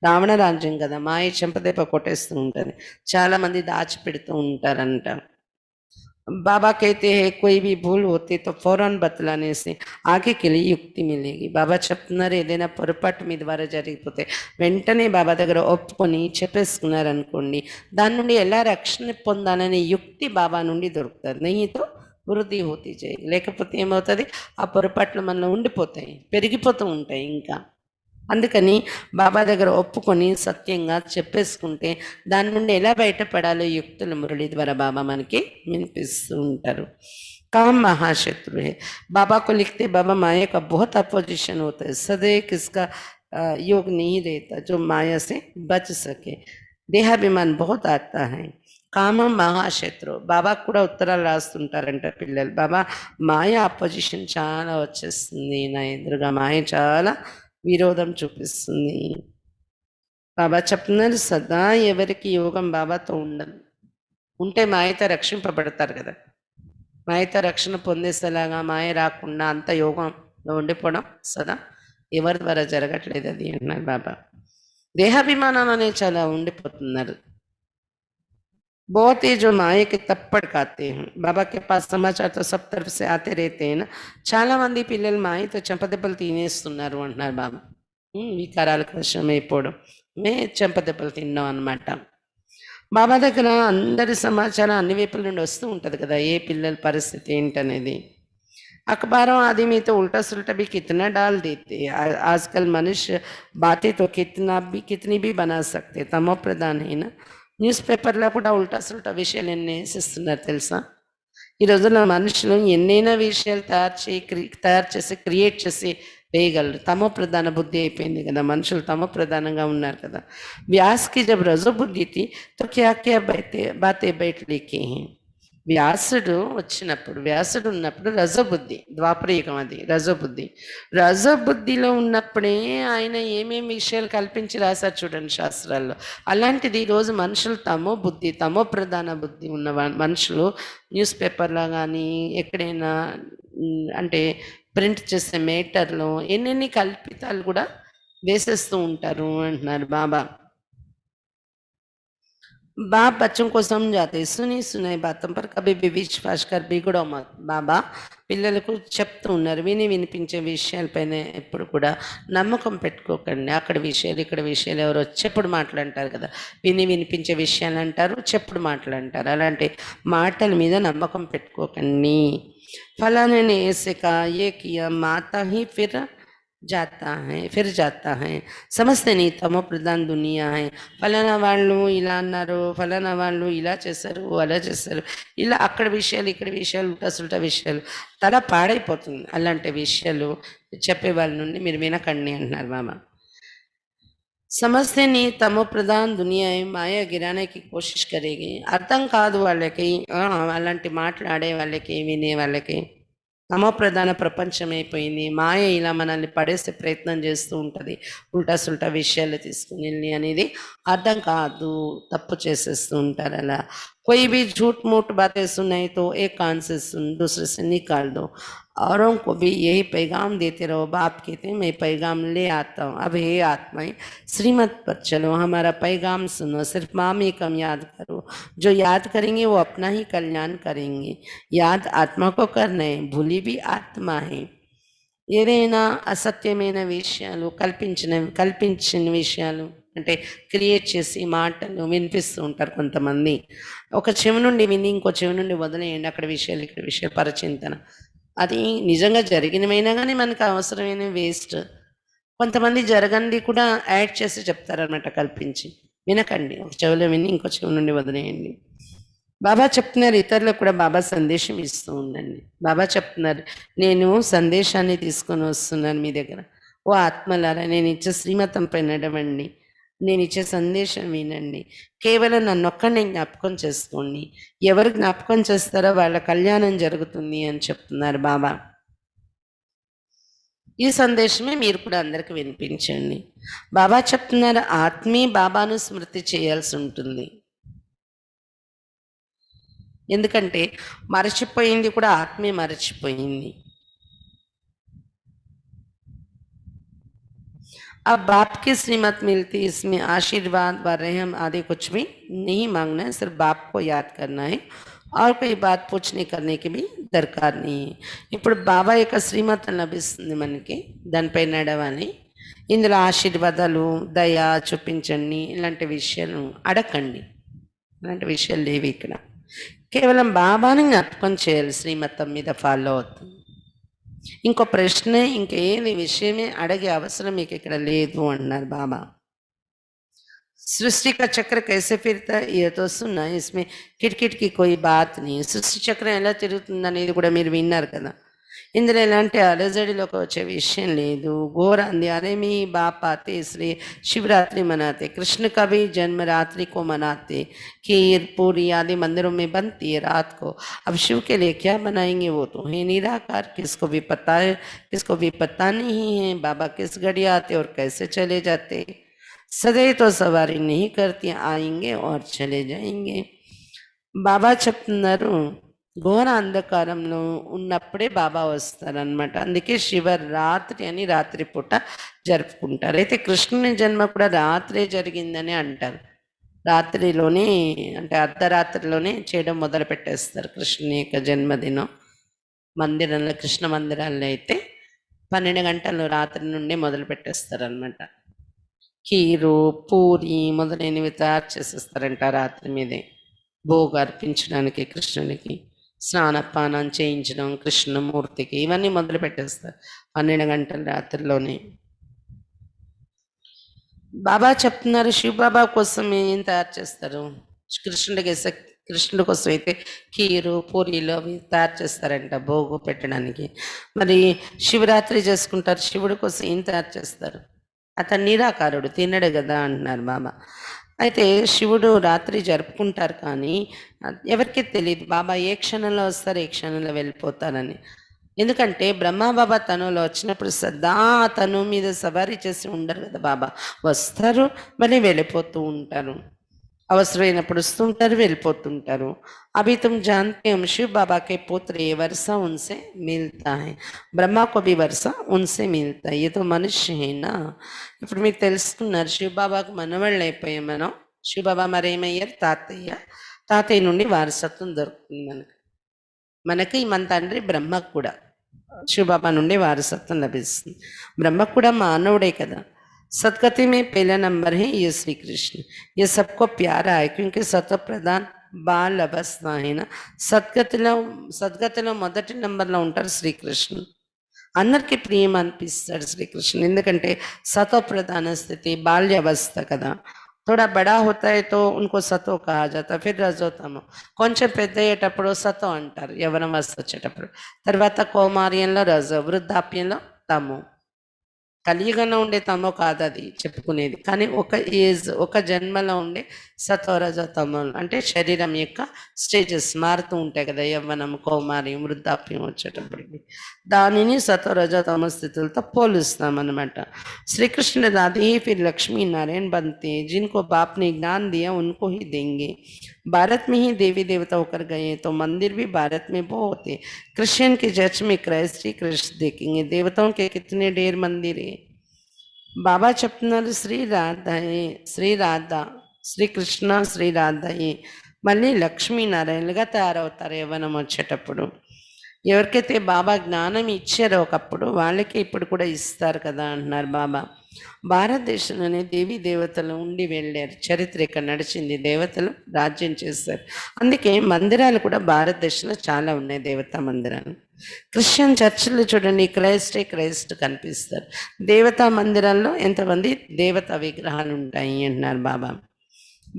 రావణ రాజ్యం కదా, మాయ చెంపదెబ్బ కొట్టేస్తూ ఉంటుంది, చాలా మంది దాచిపెడుతూ ఉంటారంట. बाबा कहते हैं कोई भी भूल होती तो फौरन बतलाने से आगे के लिए युक्ति मिलेगी. బాబా చెప్తున్నారు ఏదైనా పొరపాటు మీ ద్వారా జరిగిపోతే వెంటనే బాబా దగ్గర ఒప్పుకొని చెప్పేసుకున్నారనుకోండి, దాని నుండి ఎలా రక్షణ పొందాలనే యుక్తి బాబా నుండి దొరుకుతుంది. నెయ్యితో వృద్ధి హోతీ చేయి, లేకపోతే ఏమవుతుంది, ఆ పొరపాట్లు మనలో ఉండిపోతాయి, పెరిగిపోతూ ఉంటాయి ఇంకా. అందుకని బాబా దగ్గర ఒప్పుకొని సత్యంగా చెప్పేసుకుంటే దాని నుండి ఎలా బయటపడాలో యుక్తులు మురళి ద్వారా బాబా మనకి వినిపిస్తూ ఉంటారు. काम महाशत्रु है. बाबा को लिखते बाबा माया का बहुत अपोजिशन होता है. सदैव किसका योग नहीं रहता जो माया से बच सके. देहाभिमान बहुत आता है. కామం మహాశత్రు. బాబాకు కూడా ఉత్తరాలు రాస్తుంటారంట పిల్లలు. బాబా మాయ అపోజిషన్ చాలా వచ్చేస్తుంది నా ఎదురుగా, మాయ చాలా విరోధం చూపిస్తుంది. బాబా చెప్తున్నారు సదా ఎవరికి యోగం బాబాతో ఉండదు, ఉంటే మాయతో రక్షింపబడతారు కదా. మాయతో రక్షణ పొందేసేలాగా మాయ రాకుండా అంత యోగంలో ఉండిపోవడం సదా ఎవరి ద్వారా జరగట్లేదు అది అన్నారు బాబా. దేహాభిమానం అనేది చాలా ఉండిపోతున్నారు. बहुत ही जो माया के तप्पड़ खाते हैं. बाबा के पास समाचार तो सब तरफ से आते रहते हैं ना. చాలా మంది పిల్లలు మాయతో చెంపదెబ్బలు తినేస్తున్నారు అంటున్నారు బాబా. వికారాలకు వశమైపోవడం, చెంపదెబ్బలు తిన్నాం అనమాట. బాబా దగ్గర అందరి సమాచారం అన్ని వైపుల నుండి వస్తూ ఉంటుంది కదా, ఏ పిల్లల పరిస్థితి ఏంటనేది. अखबारों आदि में तो उल्टा सुल्टा भी कितना डाल देते हैं. आजकल मनुष्य बातें तो कितनी भी बना सकते. तमो प्रधान है ना. న్యూస్ పేపర్లో కూడా ఉల్టా సుల్టా విషయాలు ఎన్ని వేసిస్తున్నారు తెలుసా. ఈ రోజుల్లో మనుషులు ఎన్నైనా విషయాలు తయారు చేసి క్రియేట్ చేసి వేయగలరు. తమో ప్రధాన బుద్ధి అయిపోయింది కదా, మనుషులు తమో ప్రధానంగా ఉన్నారు కదా. వ్యాస్కి జబ్ రజో బుద్ధి థీ తో క్యా క్యా బాతే బయట లేకే హై. వ్యాసుడు ఉన్నప్పుడు రజోబుద్ధి, ద్వాపరయుగం అది రజోబుద్ధి. రజోబుద్ధిలో ఉన్నప్పుడే ఆయన ఏమేమి విషయాలు కల్పించి రాశారు చూడండి శాస్త్రాల్లో. అలాంటిది ఈరోజు మనుషులు తమో ప్రధాన బుద్ధి ఉన్న మనుషులు న్యూస్ పేపర్లో కానీ ఎక్కడైనా అంటే ప్రింట్ చేసే మేటర్లో ఎన్నెన్ని కల్పితాలు కూడా వేసేస్తూ ఉంటారు అంటున్నారు బాబా. बाप बच्चों को समझाते सुनी सुनाई बातों पर कभी भी विश्वास कर बिगड़ो मत. బాబా పిల్లలకు చెప్తూ ఉన్నారు, వినిపించే విషయాలపైన ఎప్పుడు కూడా నమ్మకం పెట్టుకోకండి. అక్కడ విషయాలు ఇక్కడ విషయాలు ఎవరో చెప్పుడు మాటలు అంటారు కదా, వినిపించే విషయాలు అంటారు, చెప్పుడు మాటలు అంటారు. అలాంటి మాటల మీద నమ్మకం పెట్టుకోకండి. ఫలానా ने ऐसे कहा ये किया माता ही फिर जाता है. సమస్త నీ తమో ప్రధాన దునియా హై. ఫలానా వాళ్ళు ఇలా అన్నారు, ఫలానా వాళ్ళు ఇలా చేశారు, అలా చేశారు, ఇలా అక్కడ విషయాలు ఇక్కడ విషయాలు ఉల్టా సుల్టా విషయాలు, తల పాడైపోతుంది. అలాంటి విషయాలు చెప్పే వాళ్ళ నుండి మీరు వినకండి అంటున్నారు బాబా. సమస్య నీ తమో ప్రధాన దునియా మాయా గిరానేకి కోషిష్ కరేగి. అర్థం కాదు వాళ్ళకి, అలాంటి మాట్లాడే వాళ్ళకి, వినే వాళ్ళకి. తమో ప్రధాన ప్రపంచం అయిపోయింది. మాయ ఇలా మనల్ని పడేసే ప్రయత్నం చేస్తూ ఉంటుంది, ఉల్టా సుల్టా విషయాలు తీసుకుని వెళ్ళి అనేది అర్థం కాదు, తప్పు చేసేస్తూ ఉంటారు. అలా कोई भी झूठ मूठ बातें सुनाई तो एक कान से सुन, दूसरे से निकाल दो. औरों को भी यही पैगाम देते रहो. बाप कहते हैं मैं पैगाम ले आता हूँ. अब हे आत्माएं श्रीमत पर चलो, हमारा पैगाम सुनो, सिर्फ माम एकम याद करो. जो याद करेंगे वो अपना ही कल्याण करेंगे. याद आत्मा को करना है, भूली भी आत्मा है. ఏదైనా అసత్యమైన విషయాలు, కల్పించిన విషయాలు అంటే క్రియేట్ చేసి మాటలు వినిపిస్తూ ఉంటారు కొంతమంది. ఒక చెవి నుండి విని ఇంకో చెవి నుండి వదిలేయండి. అక్కడ విషయాలు, ఇక్కడ విషయాలు పరచింతన. అది నిజంగా జరిగినవైనా కానీ మనకు అవసరమైన వేస్ట్. కొంతమంది జరగంది కూడా యాడ్ చేసి చెప్తారనమాట కల్పించి. వినకండి. ఒక చెవిలో విని ఇంకో చెవి నుండి వదిలేయండి. బాబా చెప్తున్నారు ఇతరులకు కూడా బాబా సందేశం ఇస్తూ ఉండండి. బాబా చెప్తున్నారు నేను సందేశాన్ని తీసుకొని వస్తున్నాను మీ దగ్గర. ఓ ఆత్మలారా నేను ఇచ్చే శ్రీమతంపై నడవండి. నేను ఇచ్చే సందేశం వినండి. కేవలం నన్నొక్కడిని జ్ఞాపకం చేసుకోండి. ఎవరు జ్ఞాపకం చేస్తారో వాళ్ళ కళ్యాణం జరుగుతుంది అని చెప్తున్నారు బాబా. ఈ సందేశమే మీరు కూడా అందరికి వినిపించండి. బాబా చెప్తున్నారు ఆత్మీ బాబాను స్మృతి చేయాల్సి ఉంటుంది. ఎందుకంటే మరచిపోయింది కూడా ఆత్మే మరచిపోయింది. अब बाप की श्रीमत मिलती इसमें आशीर्वाद व रहम आदि कुछ भी नहीं मांगना है, सिर्फ बाप को याद करना है और कोई बात पूछने करने की भी దర్కార్ నీ. ఇప్పుడు బాబా యొక్క శ్రీమతం లభిస్తుంది మనకి, దానిపై నడవాలి. ఇందులో ఆశీర్వాదాలు దయ చూపించండి ఇలాంటి విషయాలు అడగండి. ఇలాంటి విషయాలు లేవు ఇక్కడ. కేవలం బాబాని జ్ఞాపకం చేయాలి, శ్రీమతం మీద ఫాలో అవుతుంది. ఇంకో ప్రశ్న ఇంకేది విషయమే అడిగే అవసరం మీకు ఇక్కడ లేదు అన్నారు బాబా. सृष्टि का चक्र कैसे फिरता है ये तो सुना, इसमें किटकिट की कोई बात नहीं. సృష్టి చక్రం ఎలా తిరుగుతుందనేది కూడా మీరు విన్నారు కదా. ఇందులో ఎలాంటి అలజడిలోకి వచ్చే విషయం లేదు. घोर अंधेरे में ही बाप आते इसलिए शिवरात्रि मनाते. कृष्ण का भी जन्म रात्रि को मनाते. खीर पूरी आदि मंदिरों में बनती है रात को. अब शिव के लिए क्या बनाएंगे, वो तो है निराकार, किसको भी पता है किसको भी पता नहीं है बाबा किस घड़ी आते और कैसे चले जाते. सदैव तो सवारी नहीं करती, आएंगे और चले जाएंगे. బాబా చెప్తున్నారు ఘోర అంధకారంలో ఉన్నప్పుడే బాబా వస్తారనమాట. అందుకే శివరాత్రి అని రాత్రి పూట జరుపుకుంటారు. అయితే కృష్ణుని జన్మ కూడా రాత్రే జరిగిందని అంటారు. రాత్రిలోనే అంటే అర్ధరాత్రిలోనే చేయడం మొదలు పెట్టేస్తారు కృష్ణుని యొక్క జన్మదినం. మందిరంలో కృష్ణ మందిరాల్లో అయితే 12 గంటలు రాత్రి నుండే మొదలు పెట్టేస్తారు అనమాట. కీరు పూరి మొదలైనవి తయారు చేసేస్తారంట రాత్రి మీదే భోగు అర్పించడానికి కృష్ణునికి. స్నానపానం చేయించడం కృష్ణమూర్తికి ఇవన్నీ మొదలు పెట్టేస్తారు 12 గంటల రాత్రిలోనే. బాబా చెప్తున్నారు శివబాబా కోసం ఏం తయారు చేస్తారు, కృష్ణుడి కోసం అయితే కీరు పూరీలు అవి తయారు చేస్తారంట భోగు పెట్టడానికి. మరి శివరాత్రి చేసుకుంటారు, శివుడి కోసం ఏం తయారు చేస్తారు, అతను నిరాకారుడు తినడు కదా అంటున్నారు బాబా. అయితే శివుడు రాత్రి జరుపుకుంటారు కానీ ఎవరికి తెలియదు బాబా ఏ క్షణంలో వస్తారు ఏ క్షణంలో వెళ్ళిపోతారని. ఎందుకంటే బ్రహ్మబాబా తనులో వచ్చినప్పుడు సదా తను మీద సవారీ చేసి ఉండరు కదా బాబా. వస్తారు మళ్ళీ వెళ్ళిపోతూ ఉంటారు, అవసరమైనప్పుడు వస్తుంటారు వెళ్ళిపోతుంటారు. अभी तुम जानते हो शिव बाबा के पुत्र ये वर्षा उनसे मिलता है, ब्रह्मा को भी वर्षा उनसे मिलता है, ये तो मनुष्य है ना. ఇప్పుడు మీకు తెలుసుకున్నారు శివబాబాకు మనవాళ్ళు అయిపోయాం మనం. శివబాబా మరేమయ్యారు, తాతయ్య నుండి వారసత్వం దొరుకుతుంది మనకి. మన తండ్రి బ్రహ్మకు కూడా శివబాబా నుండి వారసత్వం లభిస్తుంది. బ్రహ్మకు కూడా మానవుడే కదా. सदगति में पहला नंबर है ये श्री कृष्ण. ये सबको प्यारा है क्योंकि सत्व प्रधान బాల అవస్థ అయినా సద్గతిలో మొదటి నెంబర్లో ఉంటారు శ్రీకృష్ణుడు. అందరికీ ప్రియం అనిపిస్తాడు శ్రీకృష్ణుడు. ఎందుకంటే సతో ప్రధాన స్థితి బాల్యావస్థ కదా. थोड़ा बड़ा होता है तो उनको सतो कहा जाता है, फिर रजोतमो. కొంచెం పెద్ద అయ్యేటప్పుడు సతో అంటారు యవ్వనం వస్తు వచ్చేటప్పుడు. తర్వాత కౌమార్యంలో రజో, వృద్ధాప్యంలో తమో. కలియుగంలో ఉండే తమో కాదు అది చెప్పుకునేది, కానీ ఒక ఏజ్ ఒక జన్మలో ఉండే సతో రజో తమో అంటే శరీరం యొక్క స్టేజెస్ మారుతూ ఉంటాయి కదా, యవ్వనం కౌమార్యం వృద్ధాప్యం వచ్చేటప్పటికి. దానిని సతో రజో తమో స్థితులతో పోలుస్తామన్నమాట. శ్రీకృష్ణ दादी ही फिर लक्ष्मी नारायण बनते, जिनको बाप ने ज्ञान दिया उनको ही देंगे. भारत में ही देवी देवता होकर गए तो मंदिर भी भारत में बहुत है. क्रिश्चियन के चर्च में क्राइस्ट कृष्ण देखेंगे, देवताओं के कितने ढेर मंदिर है. బాబా చెప్తున్నారు శ్రీరాధ శ్రీకృష్ణ శ్రీరాధ మళ్ళీ లక్ష్మీనారాయణలుగా తయారవుతారు యవ్వనం వచ్చేటప్పుడు. ఎవరికైతే బాబా జ్ఞానం ఇచ్చారో ఒకప్పుడు వాళ్ళకి ఇప్పుడు కూడా ఇస్తారు కదా అంటున్నారు బాబా. భారతదేశంలోనే దేవీ దేవతలు ఉండి వెళ్ళారు. చరిత్ర ఇక్కడ నడిచింది. దేవతలు రాజ్యం చేస్తారు. అందుకే మందిరాలు కూడా భారతదేశంలో చాలా ఉన్నాయి, దేవతా మందిరాలు. క్రిస్టియన్ చర్చిలు చూడండి, క్రైస్ట్ కనిపిస్తారు. దేవతా మందిరాల్లో ఎంతమంది దేవతా విగ్రహాలు ఉంటాయి అంటున్నారు బాబా.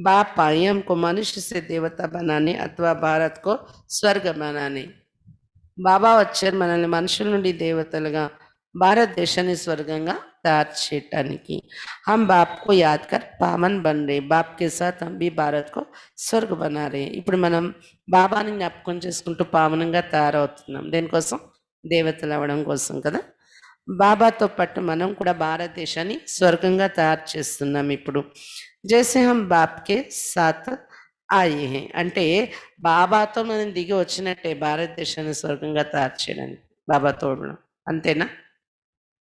बाप आए हमको मनुष्य से देवता बनाने अथवा भारत को स्वर्ग बनाने. బాబా వచ్చారు మనల్ని మనుషుల నుండి దేవతలుగా, భారతదేశాన్ని స్వర్గంగా తయారు చేయటానికి. हम बाप को याद कर पावन बन रहे, बाप के साथ हम भी भारत को స్వర్గ बना रहे. ఇప్పుడు మనం బాబాని జ్ఞాపకం చేసుకుంటూ పావనంగా తయారవుతున్నాం. దేనికోసం? దేవతలు అవ్వడం కోసం కదా. బాబాతో పాటు మనం కూడా భారతదేశాన్ని స్వర్గంగా తయారు చేస్తున్నాం ఇప్పుడు. జైసే హమ్ బాప్కే సాత్ ఆయే హే అంటే బాబాతో మనం దిగి వచ్చినట్టే భారతదేశాన్ని స్వర్గంగా తయారు చేయడానికి బాబా తోడు. అంతేనా?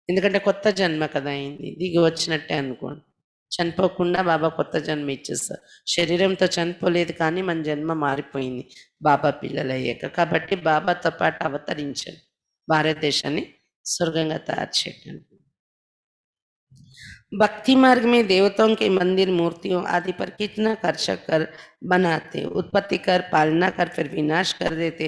ఎందుకంటే కొత్త జన్మ కదా అయింది, దిగి వచ్చినట్టే అనుకోండి. చనిపోకుండా బాబా కొత్త జన్మ ఇచ్చేస్తారు. శరీరంతో చనిపోలేదు కానీ మన జన్మ మారిపోయింది బాబా పిల్లలు అయ్యాక. కాబట్టి బాబాతో పాటు అవతరించాడు భారతదేశాన్ని స్వర్గంగా తయారు చేయడానికి. भक्ति मार्ग में देवताओं के मंदिर मूर्तियों आदि पर कितना खर्च कर बनाते, उत्पत्ति कर, पालना कर, फिर विनाश कर देते,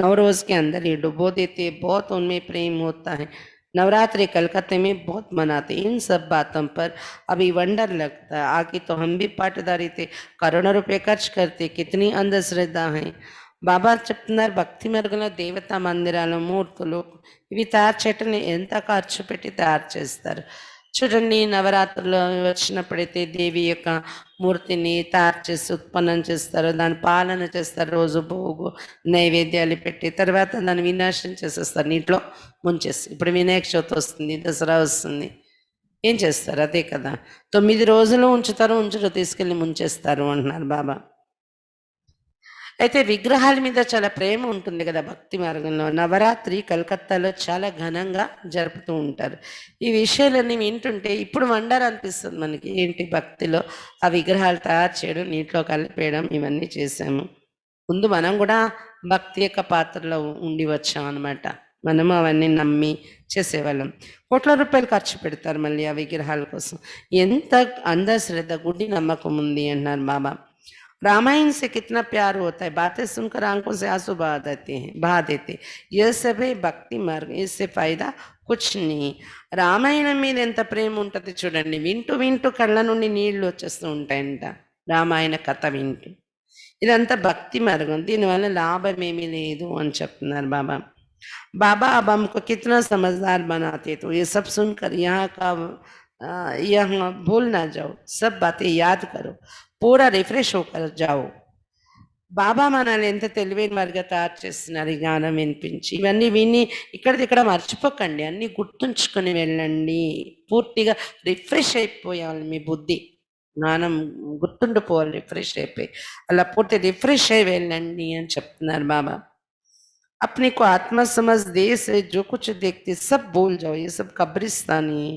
9 रोज के अंदर ही डुबो देते. बहुत उनमें प्रेम होता है. नवरात्रि कलकत्ते में बहुत मनाते. इन सब बातों पर अभी वंडर लगता है. आगे तो हम भी पाटदारी थे, करोड़ों रुपए खर्च करते. कितनी अंधश्रद्धा है. బాబా చెప్తున్నారు, భక్తి మార్గంలో దేవతా మందిరాలు, మూర్తులు ఇవి తయారు చేయటం ఎంత ఖర్చు పెట్టి తయారు చేస్తారు. చూడండి, నవరాత్రులు వచ్చినప్పుడైతే దేవి యొక్క మూర్తిని తయారు చేసి ఉత్పన్నం చేస్తారు, దాని పాలన చేస్తారు, రోజు భోగు నైవేద్యాలు పెట్టి తర్వాత దాన్ని వినాశనం చేసేస్తారు, నీటిలో ముంచేసి. ఇప్పుడు వినాయక చవితి వస్తుంది, దసరా వస్తుంది, ఏం చేస్తారు? అదే కదా, 9 రోజులు ఉంచుతారు, తీసుకెళ్ళి ముంచేస్తారు అంటున్నారు బాబా. అయితే విగ్రహాల మీద చాలా ప్రేమ ఉంటుంది కదా భక్తి మార్గంలో. నవరాత్రి కలకత్తాలో చాలా ఘనంగా జరుపుతూ ఉంటారు. ఈ విషయాలన్నీ వింటుంటే ఇప్పుడు వండర్ అనిపిస్తుంది మనకి. ఏంటి భక్తిలో ఆ విగ్రహాలు తయారు చేయడం, నీటిలో కలిపేయడం, ఇవన్నీ చేసాము. ముందు మనం కూడా భక్తి యొక్క పాత్రలో ఉండి వచ్చాం అనమాట. మనము అవన్నీ నమ్మి చేసేవాళ్ళం. కోట్ల రూపాయలు ఖర్చు పెడతారు మళ్ళీ ఆ విగ్రహాల కోసం. ఎంత అంధశ్రద్ధ, గుడ్డి నమ్మకం ఉంది అన్నారు బాబా. रामायण से कितना प्यार होता है, बातें सुनकर आंखों से आंसू बहा देते. यह सब है भक्ति मार्ग, इससे फायदा कुछ नहीं. రామాయణం మీద ఎంత ప్రేమ ఉంటుంది చూడండి. వింటూ వింటూ కళ్ళ నుండి నీళ్లు వచ్చేస్తూ ఉంటాయంట రామాయణ కథ వింటూ. ఇదంతా భక్తి మార్గం, దీనివల్ల లాభం ఏమీ లేదు అని చెప్తున్నారు బాబా. बाबा अब हमको कितना समझदार बनाते, तो ये सब सुनकर यहाँ का यहाँ भूल ना जाओ, सब बातें याद करो, పూరా రిఫ్రెష్ హోకర్ జాओ. బాబా మనల్ని ఎంత తెలివైన వారిగా తయారు చేస్తున్నారు ఈ జ్ఞానం వినిపించి. ఇవన్నీ విని ఇక్కడ మర్చిపోకండి, అన్నీ గుర్తుంచుకొని వెళ్ళండి. పూర్తిగా రిఫ్రెష్ అయిపోయాలి మీ బుద్ధి, జ్ఞానం గుర్తుండిపోవాలి రిఫ్రెష్ అయిపోయి. అలా పూర్తి రిఫ్రెష్ అయి వెళ్ళండి అని చెప్తున్నారు బాబా. अपने को आत्मा समझ देश है, जो कुछ देखते सब भूल जाओ, ये सब कब्रिस्तानी.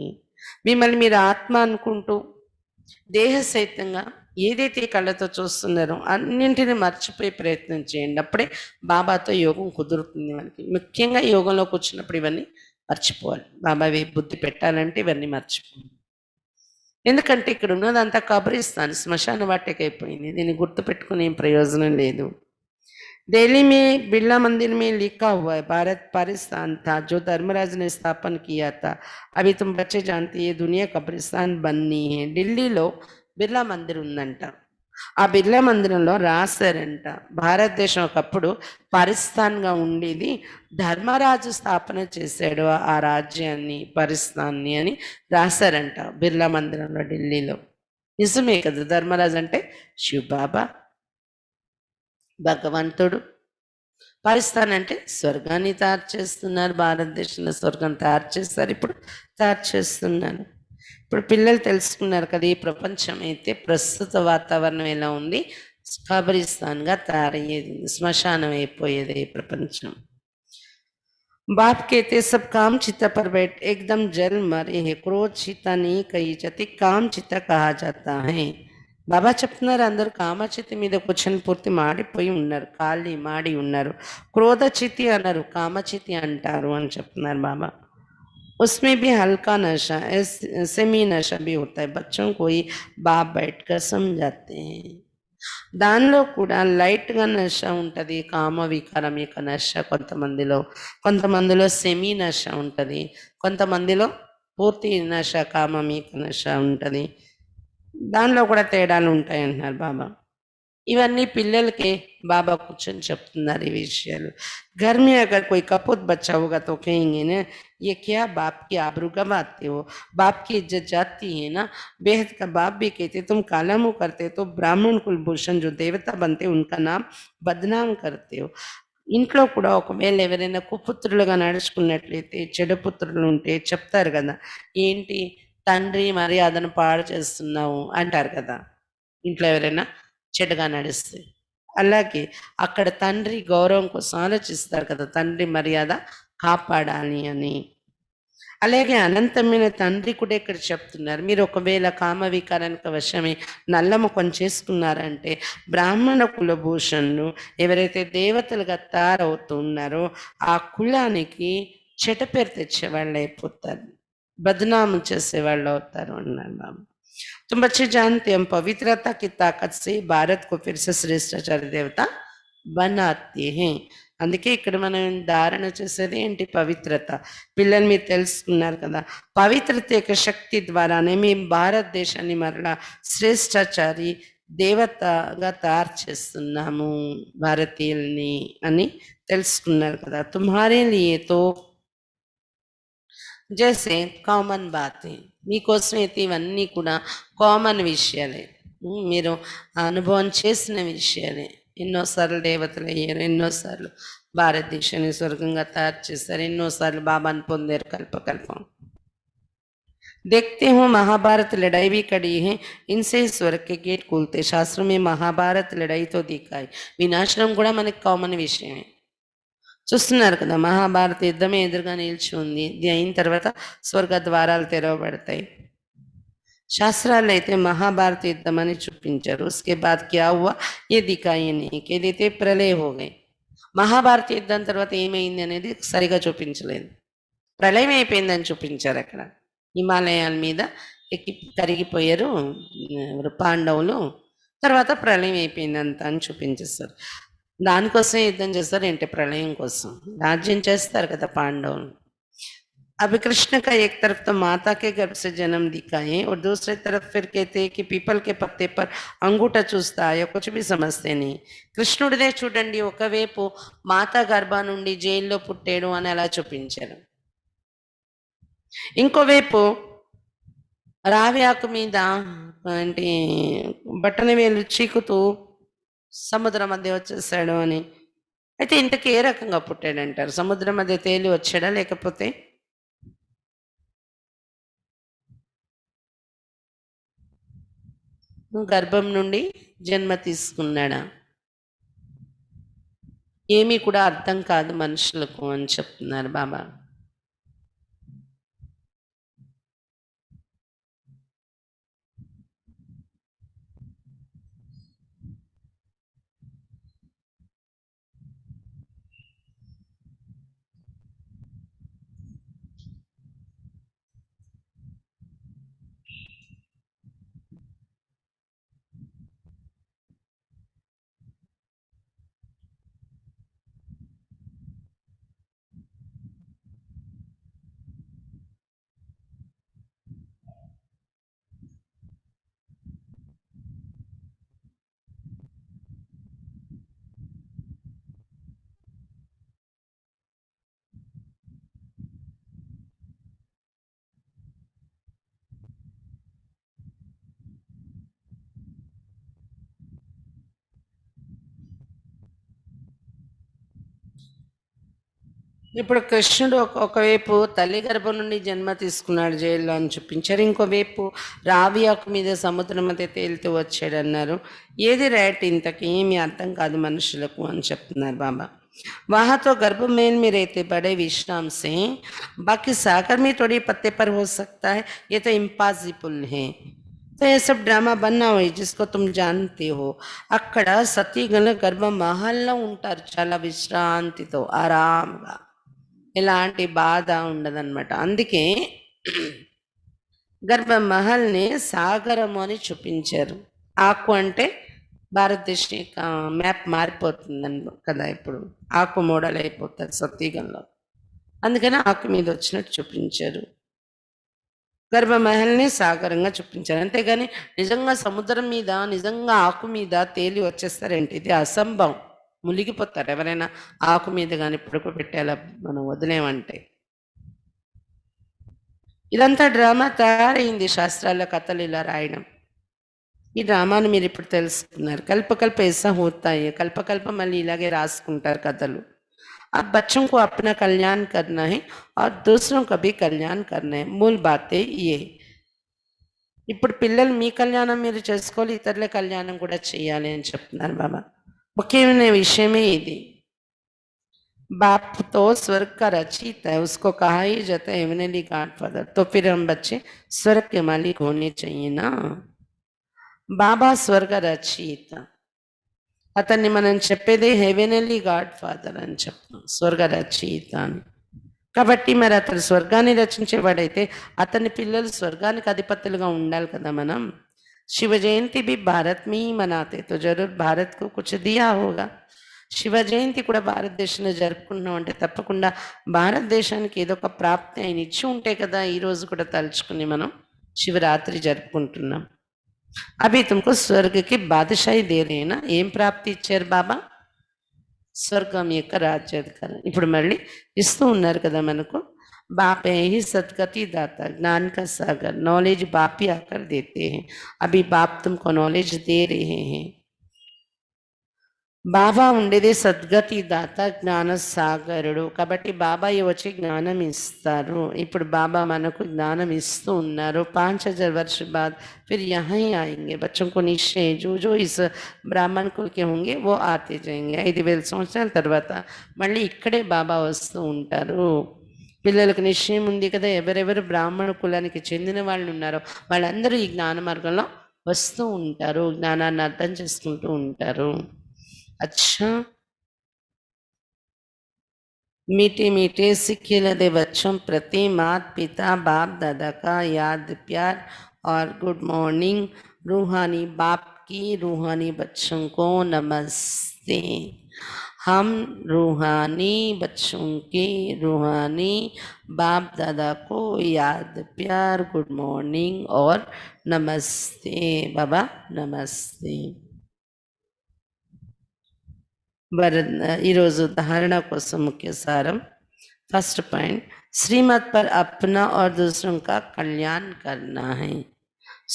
మిమ్మల్ని మీరు ఆత్మ అనుకుంటూ దేహ సహితంగా ఏదైతే కళ్ళతో చూస్తున్నారో అన్నింటిని మర్చిపోయి ప్రయత్నం చేయండి. అప్పుడే బాబాతో యోగం కుదురుతుంది మనకి. ముఖ్యంగా యోగంలో కూర్చున్నప్పుడు ఇవన్నీ మర్చిపోవాలి. బాబా బుద్ధి పెట్టాలంటే ఇవన్నీ మర్చిపోవాలి. ఎందుకంటే ఇక్కడ ఉన్నదంతా కబరిస్తాను, శ్మశాన వాటిక అయిపోయింది. దీన్ని గుర్తుపెట్టుకునే ప్రయోజనం లేదు. दिल्ली में बिरला मंदिर में लिखा हुआ है, भारत पाकिस्तान था जो धर्मराज ने स्थापन किया था. अभी तुम बच्चे जानते ये दुनिया कब्रिस्तान बननी है. ఢిల్లీలో బిర్లా మందిర్ ఉందంట. ఆ బిర్లా మందిరంలో రాశారంట, భారతదేశం ఒకప్పుడు పాకిస్తాన్గా ఉండేది, ధర్మరాజు స్థాపన చేశాడు ఆ రాజ్యాన్ని, పాకిస్తాన్ని అని రాశారంట బిర్లా మందిరంలో ఢిల్లీలో. నిజమే కదా, ధర్మరాజు అంటే శివబాబా, భగవంతుడు. పాకిస్తాన్ అంటే స్వర్గాన్ని తయారు చేస్తున్నారు, భారతదేశంలో స్వర్గం తయారు చేస్తారు, ఇప్పుడు తయారు చేస్తున్నారు. ఇప్పుడు పిల్లలు తెలుసుకున్నారు కదా, ఈ ప్రపంచం అయితే ప్రస్తుత వాతావరణం ఎలా ఉంది, కబ్రిస్తాన్గా తయారయ్యేది, శ్మశానం అయిపోయేది ఈ ప్రపంచం. बाप कहते सब काम चिता पर बैठ एकदम जल मरे हैं, क्रोध चिता नहीं कही जाती, काम चिता कहा जाता है. బాబా చెప్తున్నారు అందరూ కామచితి మీద కూర్చొని పూర్తి మాడిపోయి ఉన్నారు, కాలి మాడి ఉన్నారు. క్రోధచితి అన్నారు, కామచితి అంటారు అని చెప్తున్నారు బాబా. उसमें भी हल्का नशा सेमी नशा भी होता है, बच्चों को ही बाप बैठकर समझाते हैं. దానిలో కూడా లైట్గా నశ ఉంటుంది, కామ వికారం యొక్క నశ కొంతమందిలో, కొంతమందిలో సెమీ నశ ఉంటుంది, కొంతమందిలో పూర్తి నశ కామం యొక్క నశ ఉంటుంది. దానిలో కూడా తేడాలు ఉంటాయి అంటున్నారు బాబా. ఇవన్నీ పిల్లలకి बाबा కూర్చొని చెప్తున్నారు ఈ విషయాలు. घर में अगर कोई कपूत बच्चा होगा तो कहेंगे ना, ये क्या बाप की आबरू गवाते हो, बाप की इज्जत जाती है ना. बेहद का बाप भी कहते तुम काला मुंह करते तो ब्राह्मण कुलभूषण जो देवता बनते उनका नाम बदनाम करते हो. ఇంట్లో కూడా ఒకవేళ ఎవరైనా కుపుత్రులుగా నడుచుకున్నట్లయితే, చెడు పుత్రులు ఉంటే చెప్తారు కదా, ఏంటి తండ్రి మర్యాదను పాడు చేస్తున్నావు అంటారు కదా ఇంట్లో ఎవరైనా చెడుగా నడిస్తే. అలాగే అక్కడ తండ్రి గౌరవం కోసం ఆలోచిస్తారు కదా, తండ్రి మర్యాద కాపాడాలి అని. అలాగే అనంతమైన తండ్రి కూడా ఇక్కడ చెప్తున్నారు, మీరు ఒకవేళ కామ వికారానికి వశమే నల్ల ముఖం చేసుకున్నారంటే బ్రాహ్మణ కులభూషణులు ఎవరైతే దేవతలుగా తయారవుతున్నారో ఆ కులానికి చెడ్డ పేరు తెచ్చేవాళ్ళు అయిపోతారు, బదనాము చేసేవాళ్ళు అవుతారు అన్నారు బాబు. तुम बच्चे जानते हैं हम पवित्रता की ताकत से भारत को फिर से श्रेष्ठाचार्य देवता बनाते हैं. అందుకే ఇక్కడ మనం ధారణ చేసేది ఏంటి, పవిత్రత. పిల్లలు మీరు తెలుసుకున్నారు కదా, పవిత్రత యొక్క శక్తి ద్వారానే మేము భారతదేశాన్ని మరలా శ్రేష్టాచారి దేవతగా తయారు చేస్తున్నాము భారతీయుల్ని అని తెలుసుకున్నారు కదా. తుమ్హారే లియే తో జైసే కామన్ బాత్ మీకోసం అయితే ఇవన్నీ కూడా కామన్ విషయాలే, మీరు అనుభవం చేసిన విషయాలే. ఎన్నోసార్లు దేవతలు అయ్యారు, ఎన్నోసార్లు భారతదేశాన్ని స్వర్గంగా తయారు చేశారు, ఎన్నోసార్లు బాబాను పొందారు కల్పకల్పం. देखते हो महाभारत लड़ाई भी कड़ी है, इनसे ही स्वर्ग के गेट खुलते. शास्त्रों में महाभारत लड़ाई तो दिखाई, వినాశనం కూడా మనకి కామన్ విషయమే. చూస్తున్నారు కదా, మహాభారత యుద్ధమే ఎదురుగా నిలిచి ఉంది, ఇది అయిన తర్వాత స్వర్గ ద్వారాలు తెరవబడతాయి. శాస్త్రాలు అయితే మహాభారత యుద్ధం అని చూపించారు. उसके बाद क्या हुआ ये दिखाई नहीं, ఏదైతే ప్రళయ हो गए. మహాభారత యుద్ధం తర్వాత ఏమైంది అనేది సరిగా చూపించలేదు, ప్రళయం అయిపోయిందని చూపించారు. అక్కడ హిమాలయాల మీద ఎక్కి కరిగిపోయారు పాండవులు, తర్వాత ప్రళయం అయిపోయిందంత అని చూపించేస్తారు. దానికోసం యుద్ధం చేస్తారు ఏంటి, ప్రళయం కోసం రాజ్యం చేస్తారు కదా పాండవులు. अब कृष्ण का एक तरफ तो माता के गर्भ से जन्म दिखाए और दूसरी तरफ फिर कहते हैं कि पीपल के पत्ते पर अंगूठा चूस्ता या कुछ भी समझते नहीं. కృష్ణుడిదే చూడండి, ఒకవైపు మాతా గర్భ నుండి జైల్లో పుట్టాడు అని అలా చూపించారు, ఇంకోవైపు రావి ఆకు మీద అంటే బట్టన వేలు చీకుతూ సముద్రం మధ్య వచ్చేసాడు అని. అయితే ఇంతకీ ఏ రకంగా పుట్టాడంటారు, సముద్రం మధ్య తేలి వచ్చాడా లేకపోతే గర్భం నుండి జన్మ తీసుకున్నాడా? ఏమీ కూడా అర్థం కాదు మనుషులకు అని చెప్తున్నారు బాబా. ఇప్పుడు కృష్ణుడు ఒకవైపు తల్లి గర్భం నుండి జన్మ తీసుకున్నాడు జైల్లో అని చూపించారు, ఇంకోవైపు రావి ఆకు మీద సముద్రం మధ్య తేలుతూ వచ్చాడు అన్నారు. ఏది రైట్, ఇంతకీ ఏమీ అర్థం కాదు మనుషులకు అని చెప్తున్నారు బాబా. वहाँ तो गर्भ मेल में रहते बड़े विश्राम से, बाकी सागर में थोड़ी पत्ते पर हो सकता है, ये तो इम्पॉसिबल है. तो ये सब డ్రామా బన్నా हुई जिसको तुम जानते हो. అక్కడ సతీగణ గర్భ మహల్లో ఉంటారు చాలా విశ్రాంతితో ఆరాంగా, ఎలాంటి బాధ ఉండదన్నమాట. అందుకే గర్భ మహల్ని సాగరము అని చూపించారు. ఆకు అంటే భారతదేశం యొక్క మ్యాప్ మారిపోతుందని కదా, ఇప్పుడు ఆకు మోడల్ అయిపోతుంది సతీగంలో. అందుకని ఆకు మీద వచ్చినట్టు చూపించారు. గర్భమహల్ని సాగరంగా చూపించారు. అంతేగాని నిజంగా సముద్రం మీద నిజంగా ఆకు మీద తేలి వచ్చేస్తారేంటి? ఇది అసంభవం. మునిగిపోతారు ఎవరైనా ఆకు మీద కానీ పడుకోబెట్టేలా మనం వదిలేమంటే. ఇదంతా డ్రామా తయారైంది, శాస్త్రాల కథలు ఇలా రాయడం. ఈ డ్రామాను మీరు ఇప్పుడు తెలుసుకున్నారు. కల్పకల్ప ऐसा होता है, కల్పకల్ప మళ్ళీ ఇలాగే రాసుకుంటారు కథలు. अब बच्चों को अपना कल्याण करना है और दूसरों का भी कल्याण करना है. मूल बातें ये. ఇప్పుడు పిల్లలు మీ కళ్యాణం మీరు చేసుకోవాలి, ఇతరుల కళ్యాణం కూడా చేయాలి అని చెప్తున్నారు బాబా. ముఖ్యమైన విషయమే ఇది. बाप तो स्वर्ग का रचयिता है, उसको कहा ही जाता है हेवनली गॉडफादर. तो फिर हम बच्चे स्वर्ग के मालिक होने चाहिए ना. బాబా స్వర్గ రచయిత, అతన్ని మనం చెప్పేదే హెవెనలీ గాడ్ ఫాదర్ అని చెప్తాం, స్వర్గ రచయిత అని. కాబట్టి మరి అతను స్వర్గాన్ని రచించేవాడైతే అతని పిల్లలు స్వర్గానికి అధిపతులుగా ఉండాలి కదా. మనం శివ జయంతి भी भारत में ही मनाते तो जरूर भारत को कुछ दिया होगा. శివ జయంతి కూడా భారతదేశంలో జరుపుకుంటున్నాం అంటే తప్పకుండా భారతదేశానికి ఏదో ఒక ప్రాప్తి ఆయన ఇచ్చి ఉంటే కదా ఈ రోజు కూడా తలుచుకుని మనం శివరాత్రి జరుపుకుంటున్నాం. అభి తుమ్కో స్వర్గకి బాదషాయి దే రहे हैं ना. ఏం ప్రాప్తి ఇచ్చారు బాబా? స్వర్గం యొక్క రాజ్యాధికారం ఇప్పుడు మళ్ళీ ఇస్తూ ఉన్నారు కదా మనకు. बाप है ही सदगति दाता, ज्ञान का सागर. नॉलेज बाप ही आकर देते हैं. अभी बाप तुमको नॉलेज दे रहे हैं. బాబా ఉండేదే సద్గతి దాత, జ్ఞాన సాగరుడు. కాబట్టి బాబాయ్ వచ్చి జ్ఞానం ఇస్తారు. ఇప్పుడు బాబా మనకు జ్ఞానం ఇస్తూ ఉన్నారు. 5000 वर्ष बाद फिर यहाँ ही आएंगे. बच्चों को निश्चय जो जो इस ब्राह्मण कुल के होंगे वो आते जाएंगे. 5000 సంవత్సరాల తర్వాత మళ్ళీ ఇక్కడే బాబా వస్తూ ఉంటారు. పిల్లలకు నిశ్చయం ఉంది కదా, ఎవరెవరు బ్రాహ్మణ కులానికి చెందిన వాళ్ళు ఉన్నారో వాళ్ళందరూ ఈ జ్ఞాన మార్గంలో వస్తూ ఉంటారు, జ్ఞానాన్ని అర్థం చేసుకుంటూ ఉంటారు. अच्छा, मीठे मीठे सिक्के लदे बच्चों प्रति माता पिता बाप दादा का याद प्यार और गुड मॉर्निंग. रूहानी बाप की रूहानी बच्चों को नमस्ते. हम रूहानी बच्चों के रूहानी बाप दादा को याद प्यार, गुड मॉर्निंग और नमस्ते. बाबा नमस्ते. ఈరోజు ధారణ కోసం ముఖ్య సారం. ఫస్ట్ పాయింట్, శ్రీమత్ పర్ అప్నా और दूसरों का कल्याण करना है.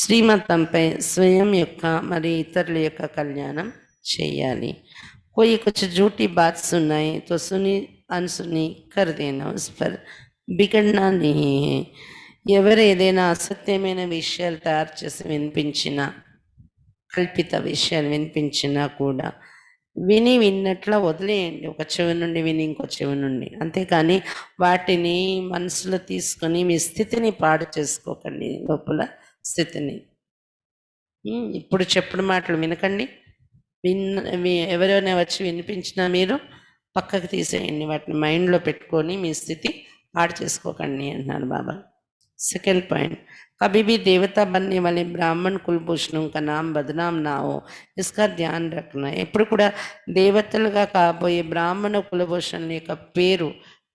శ్రీమతంపై స్వయం యొక్క మరి ఇతరుల యొక్క కళ్యాణం చేయాలి. कोई कुछ झूठी बात सुनाए तो सुनी अनसुनी कर देना, उस पर बिगड़ना नहीं है. ఎవరు ఏదైనా అసత్యమైన విషయాలు తయారు చేసి వినిపించినా, కల్పిత విషయాలు వినిపించినా కూడా విన్నట్లా వదిలేయండి. ఒక చెవి నుండి విని ఇంకో చెవి నుండి. అంతేకాని వాటిని మనసులో తీసుకొని మీ స్థితిని పాడు చేసుకోకండి, లోపల స్థితిని. ఇప్పుడు చెప్పుడు మాటలు వినకండి. ఎవరైనా వచ్చి వినిపించినా మీరు పక్కకు తీసేయండి, వాటిని మైండ్లో పెట్టుకొని మీ స్థితి పాడు చేసుకోకండి అంటున్నారు బాబా. सेकंड पॉइंट, कभी भी देवता बनने वाले ब्राह्मण कुलभूषणों का नाम बदनाम ना हो, इसका ध्यान रखना. ఎప్పుడు కూడా దేవతలుగా కాబోయే బ్రాహ్మణ కులభూషణుల యొక్క పేరు,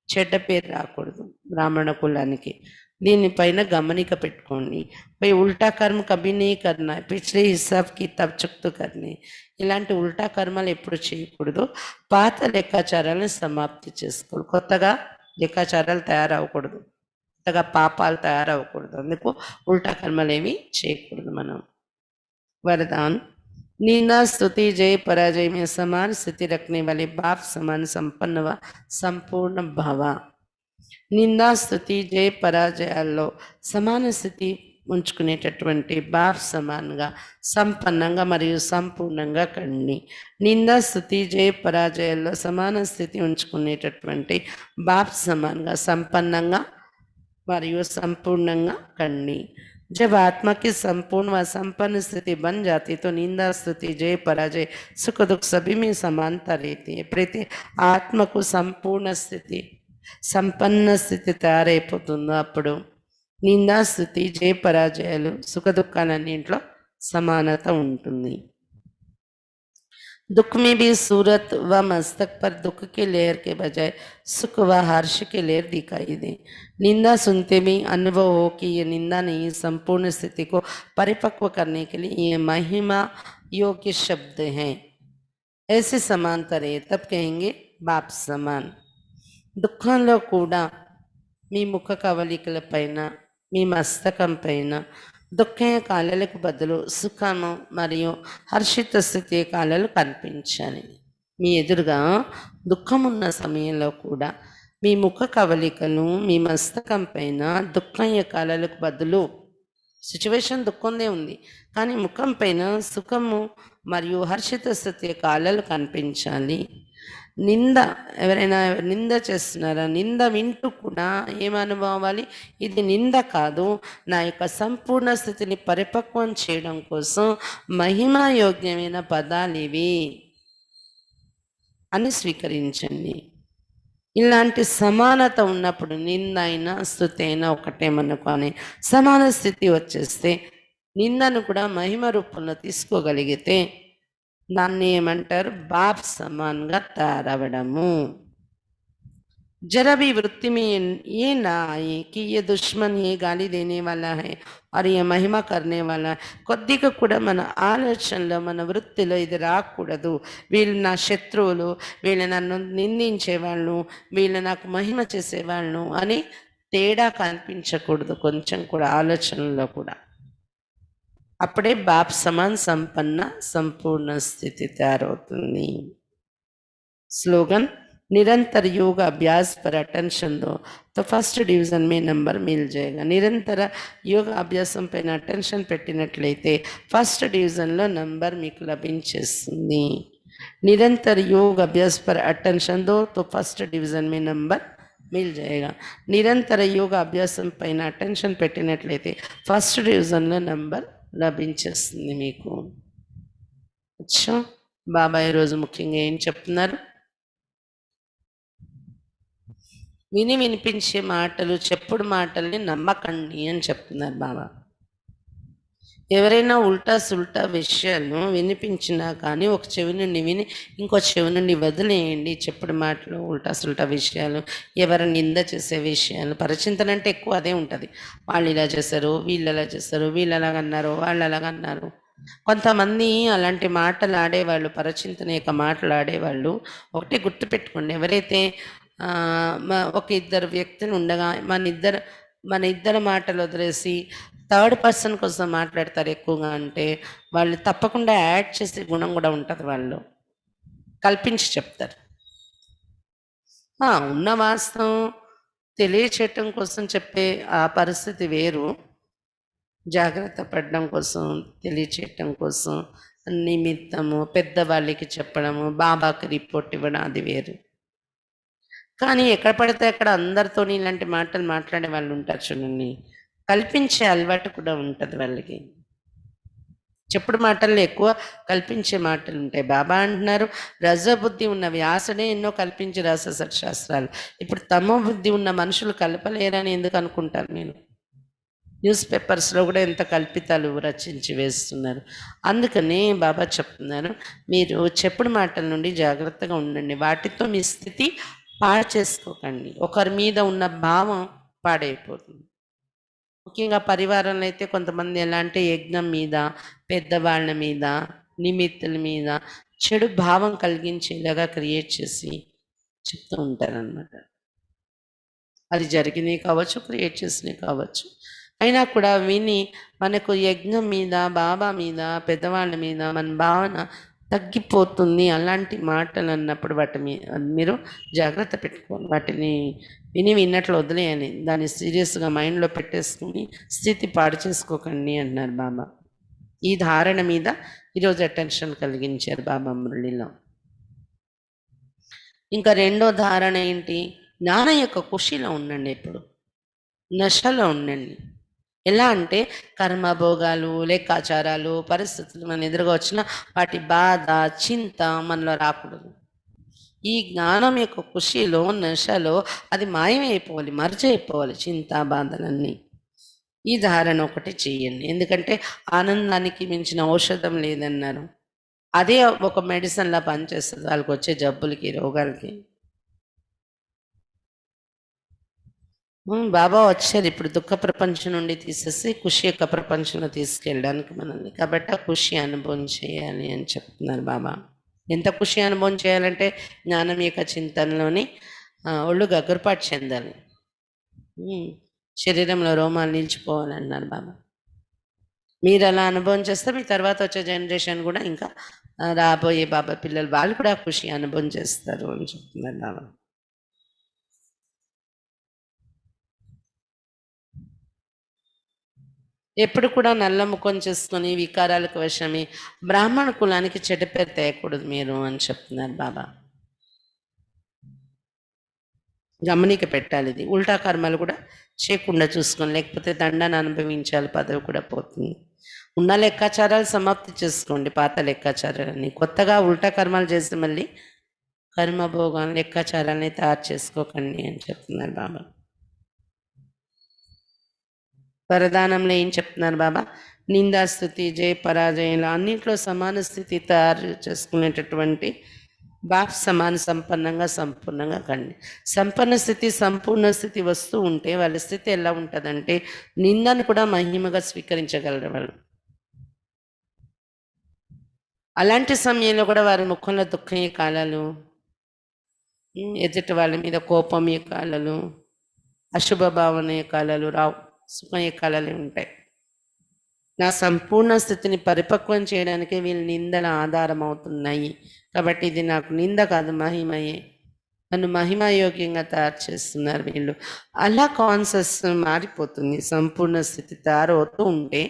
చెడ్డ పేరు రాకూడదు బ్రాహ్మణ కులానికి. దీనిపైన గమనిక పెట్టుకోండి. भाई उल्टा कर्म कभी नहीं करना है, पिछले हिसाब की तब चुक्त करने. ఇలాంటి ఉల్టా కర్మలు ఎప్పుడు చేయకూడదు. పాత లెక్కాచారాలను సమాప్తి చేసుకోవాలి. కొత్తగా లెక్కాచారాలు తయారవ్వకూడదు, కొత్తగా పాపాలు తయారవ్వకూడదు. అందుకు ఉల్టా కర్మలు ఏమి చేయకూడదు మనం. वरदान, निंदा स्तुति जय पराजय में समान स्थिति रखने वाले बाप समान संपन्न व संपूर्ण भव. నిందా స్తుతి జయ పరాజయాల్లో సమాన స్థితి ఉంచుకునేటటువంటి బాప్ సమానంగా సంపన్నంగా మరియు సంపూర్ణంగా కండి. నిందా స్థుతి జయ పరాజయాల్లో సమాన స్థితి ఉంచుకునేటటువంటి బాప్ సమానంగా సంపన్నంగా మరియు సంపూర్ణంగా కండి. जब आत्मा की संपूर्ण व संपन्न स्थिति बन जाती तो निंदा स्तुति जय पराजय सुख दुख सभी में समानता रहती है। ప్రతి ఆత్మకు సంపూర్ణ స్థితి సంపన్న స్థితి తయారైపోతుందో అప్పుడు నిందాస్థుతి జయ పరాజయాలు సుఖ దుఃఖాలన్నింట్లో సమానత ఉంటుంది। दुख में भी सूरत व मस्तक पर दुख के लेयर के बजाय सुख व हर्ष के लेयर दिखाई दे। निंदा सुनते भी अनुभव हो कि ये निंदा नहीं, संपूर्ण स्थिति को परिपक्व करने के लिए ये महिमा योग्य शब्द हैं। ऐसे समानता रहे तब कहेंगे बाप समान। దుఃఖంలో కూడా మీ ముఖ కవలికల పైన మీ మస్తకం పైన దుఃఖం కాలలకు బదులు సుఖము మరియు హర్షిత స్థితి కాలలు కనిపించాలి। మీ ఎదురుగా దుఃఖం ఉన్న సమయంలో కూడా మీ ముఖ కవలికలు మీ మస్తకం పైన దుఃఖం కాలలకు బదులు సిచ్యువేషన్ దుఃఖందే ఉంది కానీ ముఖం పైన సుఖము మరియు హర్షిత స్థితి కాలలు కనిపించాలి। నింద ఎవరైనా నింద చేస్తున్నారా, నింద వింటూ కూడా ఏమనుభవాలి, ఇది నింద కాదు, నా యొక్క సంపూర్ణ స్థితిని పరిపక్వం చేయడం కోసం మహిమాయోగ్యమైన పదాలు ఇవి అని స్వీకరించండి। ఇలాంటి సమానత ఉన్నప్పుడు నింద అయినా స్తుతి అయినా ఒకటే మనకు సమాన స్థితి వచ్చేస్తే నిందను కూడా మహిమ రూపంలో తీసుకోగలిగితే దాన్ని ఏమంటారు, बाप సమాన్గా తయారవడము। जरा भी वृत्ति में ये ना आए कि ये दुश्मन ये गाली देने वाला है और ये महिमा करने वाला है। కొద్దిగా కూడా మన ఆలోచనలో మన వృత్తిలో ఇది రాకూడదు, వీళ్ళు నా శత్రువులు, వీళ్ళు నన్ను నిందించేవాళ్ళు, వీళ్ళు నాకు మహిమ చేసేవాళ్ళు అని తేడా కనిపించకూడదు కొంచెం కూడా ఆలోచనలో కూడా। అప్పుడే బాప్ సమాన్ సంపన్న సంపూర్ణ స్థితి తయారవుతుంది। स्लोगन निरंतर योग अभ्यास पर अटेंशन दो तो फर्स्ट डिवीजन में नंबर मिल जाएगा। నిరంతర యోగ అభ్యాసం పైన అటెన్షన్ పెట్టినట్లయితే ఫస్ట్ డివిజన్లో నంబర్ మీకు లభించేస్తుంది। निरंतर योग अभ्यास पर अटेंशन दो तो फर्स्ट डिवीजन में नंबर मिल जाएगा। నిరంతర యోగ అభ్యాసం పైన అటెన్షన్ పెట్టినట్లయితే ఫస్ట్ డివిజన్లో నంబర్ లభించేస్తుంది మీకు। అచ్చా, బాబా ఈరోజు ముఖ్యంగా ఏం చెప్తున్నారు, విని వినిపించే మాటలు చెప్పుడు మాటల్ని నమ్మకండి అని చెప్తున్నారు బాబా। ఎవరైనా ఉల్టా సుల్టా విషయాలు వినిపించినా కానీ ఒక చెవి నుండి విని ఇంకో చెవి నుండి వదిలేయండి। చెప్పుడు మాటలు ఉల్టా సుల్టా విషయాలు, ఎవరు నింద చేసే విషయాలు, పరచింతన అంటే ఎక్కువ అదే ఉంటుంది। వాళ్ళు ఇలా చేశారు, వీళ్ళు అలా చేశారు, వీళ్ళు అలాగన్నారు, వాళ్ళు అలాగన్నారు। కొంతమంది అలాంటి మాటలు ఆడేవాళ్ళు, పరచింతన యొక్క మాటలు ఆడేవాళ్ళు ఒకటే గుర్తుపెట్టుకోండి, ఎవరైతే ఒక ఇద్దరు వ్యక్తులు ఉండగా మన ఇద్దరు మాటలు వదిలేసి థర్డ్ పర్సన్ కోసం మాట్లాడతారు ఎక్కువగా, అంటే వాళ్ళు తప్పకుండా యాడ్ చేసే గుణం కూడా ఉంటుంది, వాళ్ళు కల్పించి చెప్తారు। ఉన్న వాస్తవం తెలియచేయటం కోసం చెప్పే ఆ పరిస్థితి వేరు, జాగ్రత్త పడడం కోసం తెలియచేయటం కోసం నిమిత్తము పెద్దవాళ్ళకి చెప్పడము, బాబాకి రిపోర్ట్ ఇవ్వడం అది వేరు। కానీ ఎక్కడ పడితే అక్కడ అందరితో ఇలాంటి మాటలు మాట్లాడే వాళ్ళు ఉంటారు చూడండి, కల్పించే అలవాటు కూడా ఉంటుంది వాళ్ళకి। చెప్పుడు మాటల్లో ఎక్కువ కల్పించే మాటలు ఉంటాయి। బాబా అంటున్నారు రజబుద్ధి ఉన్న వ్యాసుడే ఎన్నో కల్పించి రాసేసారు శాస్త్రాలు, ఇప్పుడు తమో బుద్ధి ఉన్న మనుషులు కలపలేరని ఎందుకు అనుకుంటారు నేను? న్యూస్ పేపర్స్లో కూడా ఎంత కల్పితాలు రచించి వేస్తున్నారు। అందుకని బాబా చెప్తున్నారు మీరు చెప్పుడు మాటల నుండి జాగ్రత్తగా ఉండండి, వాటితో మీ స్థితి పాడు చేసుకోకండి, ఒకరి మీద ఉన్న భావం పాడైపోతుంది। ముఖ్యంగా పరివారంలో అయితే కొంతమంది ఎలా అంటే యజ్ఞం మీద, పెద్దవాళ్ళ మీద, నిమిత్తుల మీద చెడు భావం కలిగించేలాగా క్రియేట్ చేసి చెప్తూ ఉంటారనమాట। అది జరిగినవి కావచ్చు, క్రియేట్ చేసినవి కావచ్చు, అయినా కూడా విని మనకు యజ్ఞం మీద, బాబా మీద, పెద్దవాళ్ళ మీద మన భావన తగ్గిపోతుంది। అలాంటి మాటలు అన్నప్పుడు వాటి మీరు జాగ్రత్త పెట్టుకోవాలి, వాటిని విన్నట్లు వదిలేయాలి, దాన్ని సీరియస్గా మైండ్లో పెట్టేసుకుని స్థితి పాడు చేసుకోకండి అన్నారు బాబా। ఈ ధారణ మీద ఈరోజు అటెన్షన్ కలిగించారు బాబా మురళిలో। ఇంకా రెండో ధారణ ఏంటి, జ్ఞానం యొక్క ఖుషిలో ఉండండి, ఎప్పుడు నశలో ఉండండి। ఎలా అంటే కర్మభోగాలు, లెక్కాచారాలు, పరిస్థితులు మన ఎదురుగా వచ్చిన వాటి బాధ, చింత మనలో రాకూడదు. ఈ జ్ఞానం యొక్క ఖుషిలో, నశలో అది మాయమైపోవాలి, మర్చిపోవాలి చింత, బాధలన్నీ. ఈ ధారణ ఒకటి చెయ్యండి. ఎందుకంటే ఆనందానికి మించిన ఔషధం లేదన్నారు. అదే ఒక మెడిసిన్‌లా పనిచేస్తది వాళ్ళకొచ్చే జబ్బులకి, రోగాలకి. బాబా వచ్చారు ఇప్పుడు దుఃఖ ప్రపంచం నుండి తీసేసి ఖుషి యొక్క ప్రపంచంలో తీసుకెళ్ళడానికి మనల్ని. కాబట్టి ఆ ఖుషి అనుభవం చేయాలి అని చెప్తున్నారు బాబా. ఎంత ఖుషి అనుభవం చేయాలంటే జ్ఞానం యొక్క చింతనలోని ఒళ్ళు గగురుపాటు చెందాలి. శరీరంలో రోమాలు నిలిచిపోవాలన్నారు బాబా. మీరు అలా అనుభవం చేస్తే మీ తర్వాత వచ్చే జనరేషన్ కూడా ఇంకా రాబోయే బాబా పిల్లలు వాళ్ళు కూడా ఖుషి అనుభవం చేస్తారు అని చెప్తున్నారు బాబా. ఎప్పుడు కూడా నల్ల ముఖం చేసుకొని వికారాలకు వశమే బ్రాహ్మణ కులానికి చెడ్డ పేరు తేయకూడదు మీరు అని చెప్తున్నారు బాబా. గమనిక పెట్టాలి ఇది. ఉల్టా కర్మలు కూడా చేయకుండా చూసుకోండి, లేకపోతే దండాన్ని అనుభవించాలి, పదవి కూడా పోతుంది. ఉన్న లెక్కాచారాలు సమాప్తి చేసుకోండి, పాత లెక్కాచారాలని. కొత్తగా ఉల్టా కర్మలు చేసి మళ్ళీ కర్మభోగాన్ని లెక్కాచారాలని తయారు చేసుకోకండి అని చెప్తున్నారు బాబా. వరదానంలో ఏం చెప్తున్నారు బాబా? నిందాస్థుతి, జయ పరాజయాలు అన్నింటిలో సమాన స్థితి తయారు చేసుకునేటటువంటి బాప్ సమాన సంపన్నంగా సంపూర్ణంగా కండి. సంపన్న స్థితి, సంపూర్ణ స్థితి వస్తూ ఉంటే వాళ్ళ స్థితి ఎలా ఉంటుందంటే నిందను కూడా మహిమగా స్వీకరించగలరు వాళ్ళు. అలాంటి సమయంలో కూడా వారి ముఖంలో దుఃఖం కాలాలు, ఎదుటి వాళ్ళ మీద కోపం కాలాలు, అశుభ భావన కాలాలు రావు, సుఖం కాలాలు ఉంటాయి. నా సంపూర్ణ స్థితిని పరిపక్వం చేయడానికి వీళ్ళు నిందల ఆధారం అవుతున్నాయి. కాబట్టి ఇది నాకు నింద కాదు, మహిమయే. నన్ను మహిమాయోగ్యంగా తయారు చేస్తున్నారు వీళ్ళు. అలా కాన్సెప్ట్స్ మారిపోతుంది. సంపూర్ణ స్థితి తయారవుతూ ఉంటే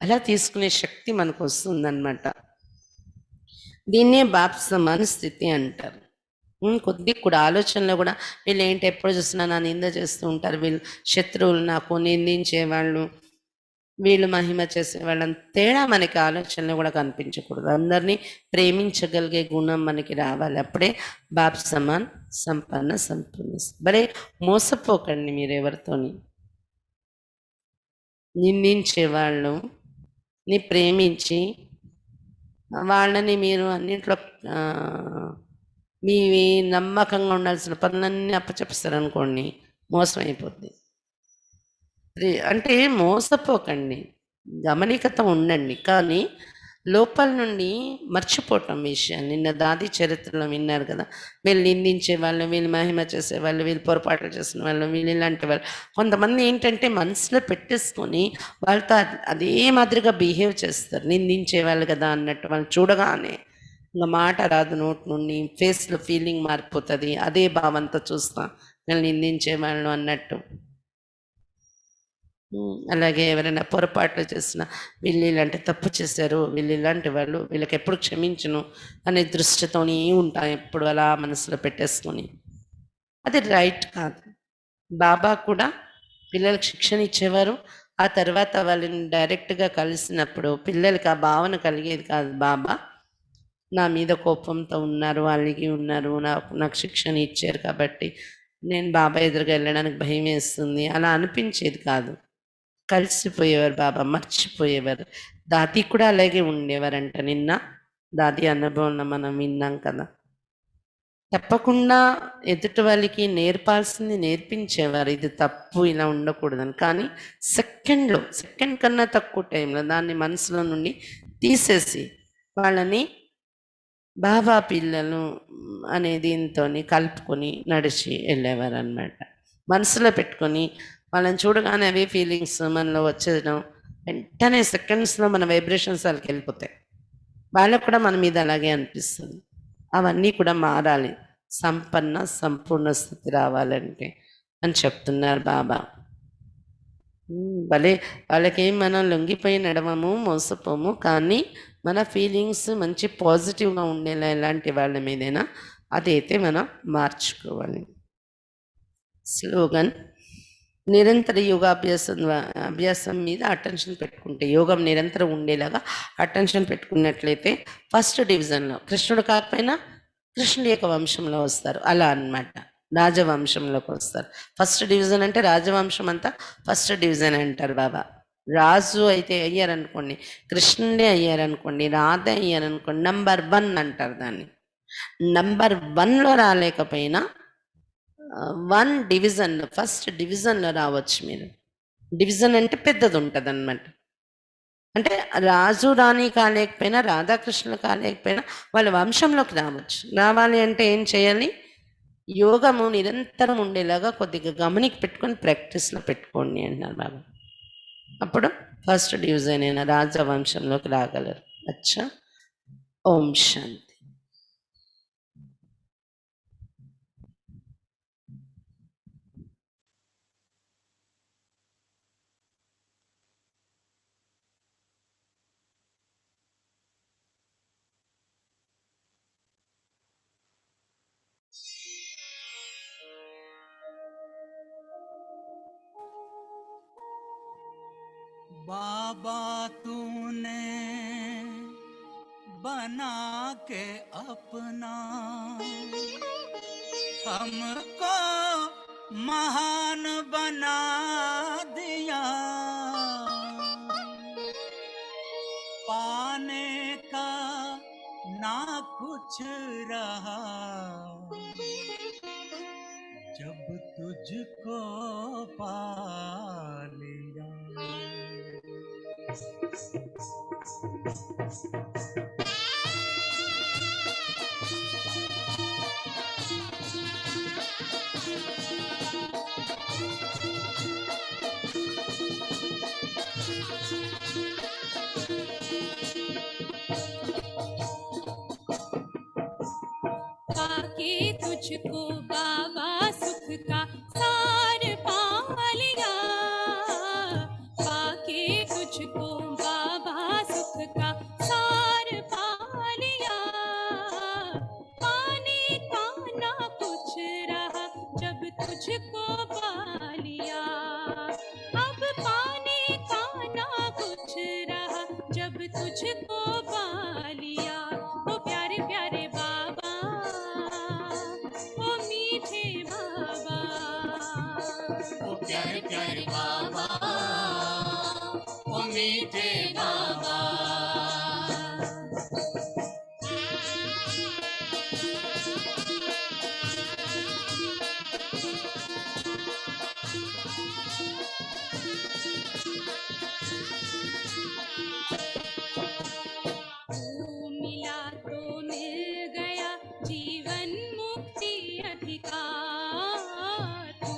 అలా తీసుకునే శక్తి మనకు వస్తుందన్నమాట. దీన్నే బాప్ సమాన స్థితి అంటారు. కొద్దిగా కూడా ఆలోచనలో కూడా వీళ్ళు ఏంటి ఎప్పుడు చూసినా నా నింద చేస్తూ ఉంటారు, వీళ్ళు శత్రువులు, నాకు నిందించేవాళ్ళు, వీళ్ళు మహిమ చేసేవాళ్ళని తేడా మనకి ఆలోచనలో కూడా కనిపించకూడదు. అందరినీ ప్రేమించగలిగే గుణం మనకి రావాలి. అప్పుడే బాప్ సమాన్ సంపన్న సంపూర్ణ. భలే మోసపోకండి మీరు ఎవరితోని. నిందించేవాళ్ళు ని ప్రేమించి వాళ్ళని మీరు అన్నింట్లో మీ నమ్మకంగా ఉండాల్సిన పనులన్నీ అప్పచెప్పారనుకోండి, మోసం అయిపోద్ది. అంటే మోసపోకండి, గమనికత ఉండండి, కానీ లోపల నుండి మర్చిపోవటం విషయాన్ని. నిన్న దాది చరిత్రలో విన్నారు కదా, వీళ్ళు నిందించే వాళ్ళు, వీళ్ళు మహిమ చేసేవాళ్ళు, వీళ్ళు పొరపాట్లు చేసిన వాళ్ళు, వీళ్ళు ఇలాంటి వాళ్ళు. కొంతమంది ఏంటంటే మనసులో పెట్టేసుకొని వాళ్ళతో అదే మాదిరిగా బిహేవ్ చేస్తారు. నిందించే వాళ్ళు కదా అన్నట్టు. వాళ్ళు చూడగానే ఇంకా మాట రాదు నోటి నుండి, ఫేస్లో ఫీలింగ్ మారిపోతుంది. అదే భావంతో చూస్తాం వీళ్ళు నిందించే వాళ్ళు అన్నట్టు. అలాగే ఎవరైనా పొరపాట్లు చేసిన వీళ్ళు ఇలాంటి తప్పు చేశారు, వీళ్ళు ఇలాంటి వాళ్ళు, వీళ్ళకి ఎప్పుడు క్షమించను అనే దృష్టితోనే ఉంటాం ఎప్పుడు అలా మనసులో పెట్టేసుకొని. అది రైట్ కాదు. బాబా కూడా పిల్లలకు శిక్షణ ఇచ్చేవారు. ఆ తర్వాత వాళ్ళని డైరెక్ట్గా కలిసినప్పుడు పిల్లలకి ఆ భావన కలిగేది కాదు. బాబా నా మీద కోపంతో ఉన్నారు, అలిగి ఉన్నారు, నాకు శిక్షణ ఇచ్చారు కాబట్టి నేను బాబా ఎదురుగా వెళ్ళడానికి భయం వేస్తుంది అలా అనిపించేది కాదు. కలిసిపోయేవారు బాబా, మర్చిపోయేవారు. దాది కూడా అలాగే ఉండేవారంట. నిన్న దాది అనుభవంలో మనం విన్నాం కదా. తప్పకుండా ఎదుటి వాళ్ళకి నేర్పాల్సింది నేర్పించేవారు, ఇది తప్పు, ఇలా ఉండకూడదని. కానీ సెకండ్ కన్నా తక్కువ టైంలో దాన్ని మనసులో నుండి తీసేసి వాళ్ళని బాబా పిల్లలు అనే దీంతో కలుపుకొని నడిచి వెళ్ళేవారు అనమాట. మనసులో పెట్టుకొని వాళ్ళని చూడగానే అవే ఫీలింగ్స్ మనలో వచ్చేయడం, వెంటనే సెకండ్స్లో మన వైబ్రేషన్స్ వాళ్ళకి వెళ్ళిపోతాయి. వాళ్ళకు కూడా మన మీద అలాగే అనిపిస్తుంది. అవన్నీ కూడా మారాలి, సంపన్న సంపూర్ణ స్థితి రావాలంటే అని చెప్తున్నారు బాబా. భలే వాళ్ళకేం మనం లొంగిపోయి నడవము, మోసపోము, కానీ మన ఫీలింగ్స్ మంచి పాజిటివ్గా ఉండేలా ఎలాంటి వాళ్ళ మీదైనా అదైతే మనం మార్చుకోవాలి. స్లోగన్: నిరంతర అభ్యాసం మీద అటెన్షన్ పెట్టుకుంటే, యోగం నిరంతరం ఉండేలాగా అటెన్షన్ పెట్టుకున్నట్లయితే ఫస్ట్ డివిజన్లో కృష్ణుడు కాకపోయినా కృష్ణుడి యొక్క వంశంలో వస్తారు. అలా అన్నమాట, రాజవంశంలోకి వస్తారు. ఫస్ట్ డివిజన్ అంటే రాజవంశం అంతా ఫస్ట్ డివిజన్ అంటారు బాబా. రాజు అయితే అయ్యారనుకోండి, కృష్ణుడే అయ్యారనుకోండి, రాధ అయ్యారనుకోండి, నంబర్ 1 అంటారు దాన్ని. నంబర్ 1లో రాలేకపోయినా 1 డివిజన్, ఫస్ట్ డివిజన్లో రావచ్చు మీరు. డివిజన్ అంటే పెద్దది ఉంటుంది అన్నమాట. అంటే రాజు రాణి కాలేకపోయినా, రాధాకృష్ణులు కాలేకపోయినా వాళ్ళ వంశంలోకి రావచ్చు. రావాలి అంటే ఏం చేయాలి? యోగము నిరంతరం ఉండేలాగా కొద్దిగా గమనికి పెట్టుకొని ప్రాక్టీస్లో పెట్టుకోండి అన్నారు బాబా. అప్పుడు ఫస్ట్ డివిజన్ అయిన రాజవంశంలోకి రాగలరు. అచ్చా, ఓం శాంతి. बाबा तूने बना के अपना हमको महान बना दिया, पाने का ना कुछ रहा जब तुझको पा लिया। पाके तुझको बाबा सुख का सार पा लिया, पाके तुझको बाबा सुख का सार पा लिया, पाने का ना कुछ रहा जब तुझको पा लिया, अब पाने का ना कुछ रहा जब तुझको पा लिया। ओ प्यारे प्यारे बाबा, ओ मीठे बाबा, ओ प्यारे प्यारे बाबा, ओ मीठे बाबा। तू मिला तो मिल गया जीवन मुक्ति अधिकार, तू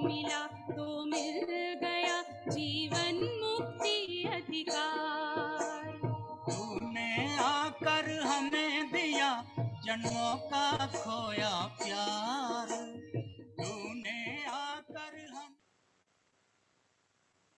मिला तो मिल गया जीवन मुक्ति अधिकार। तूने आकर हमें दिया जन्मों का खोया प्यार, तू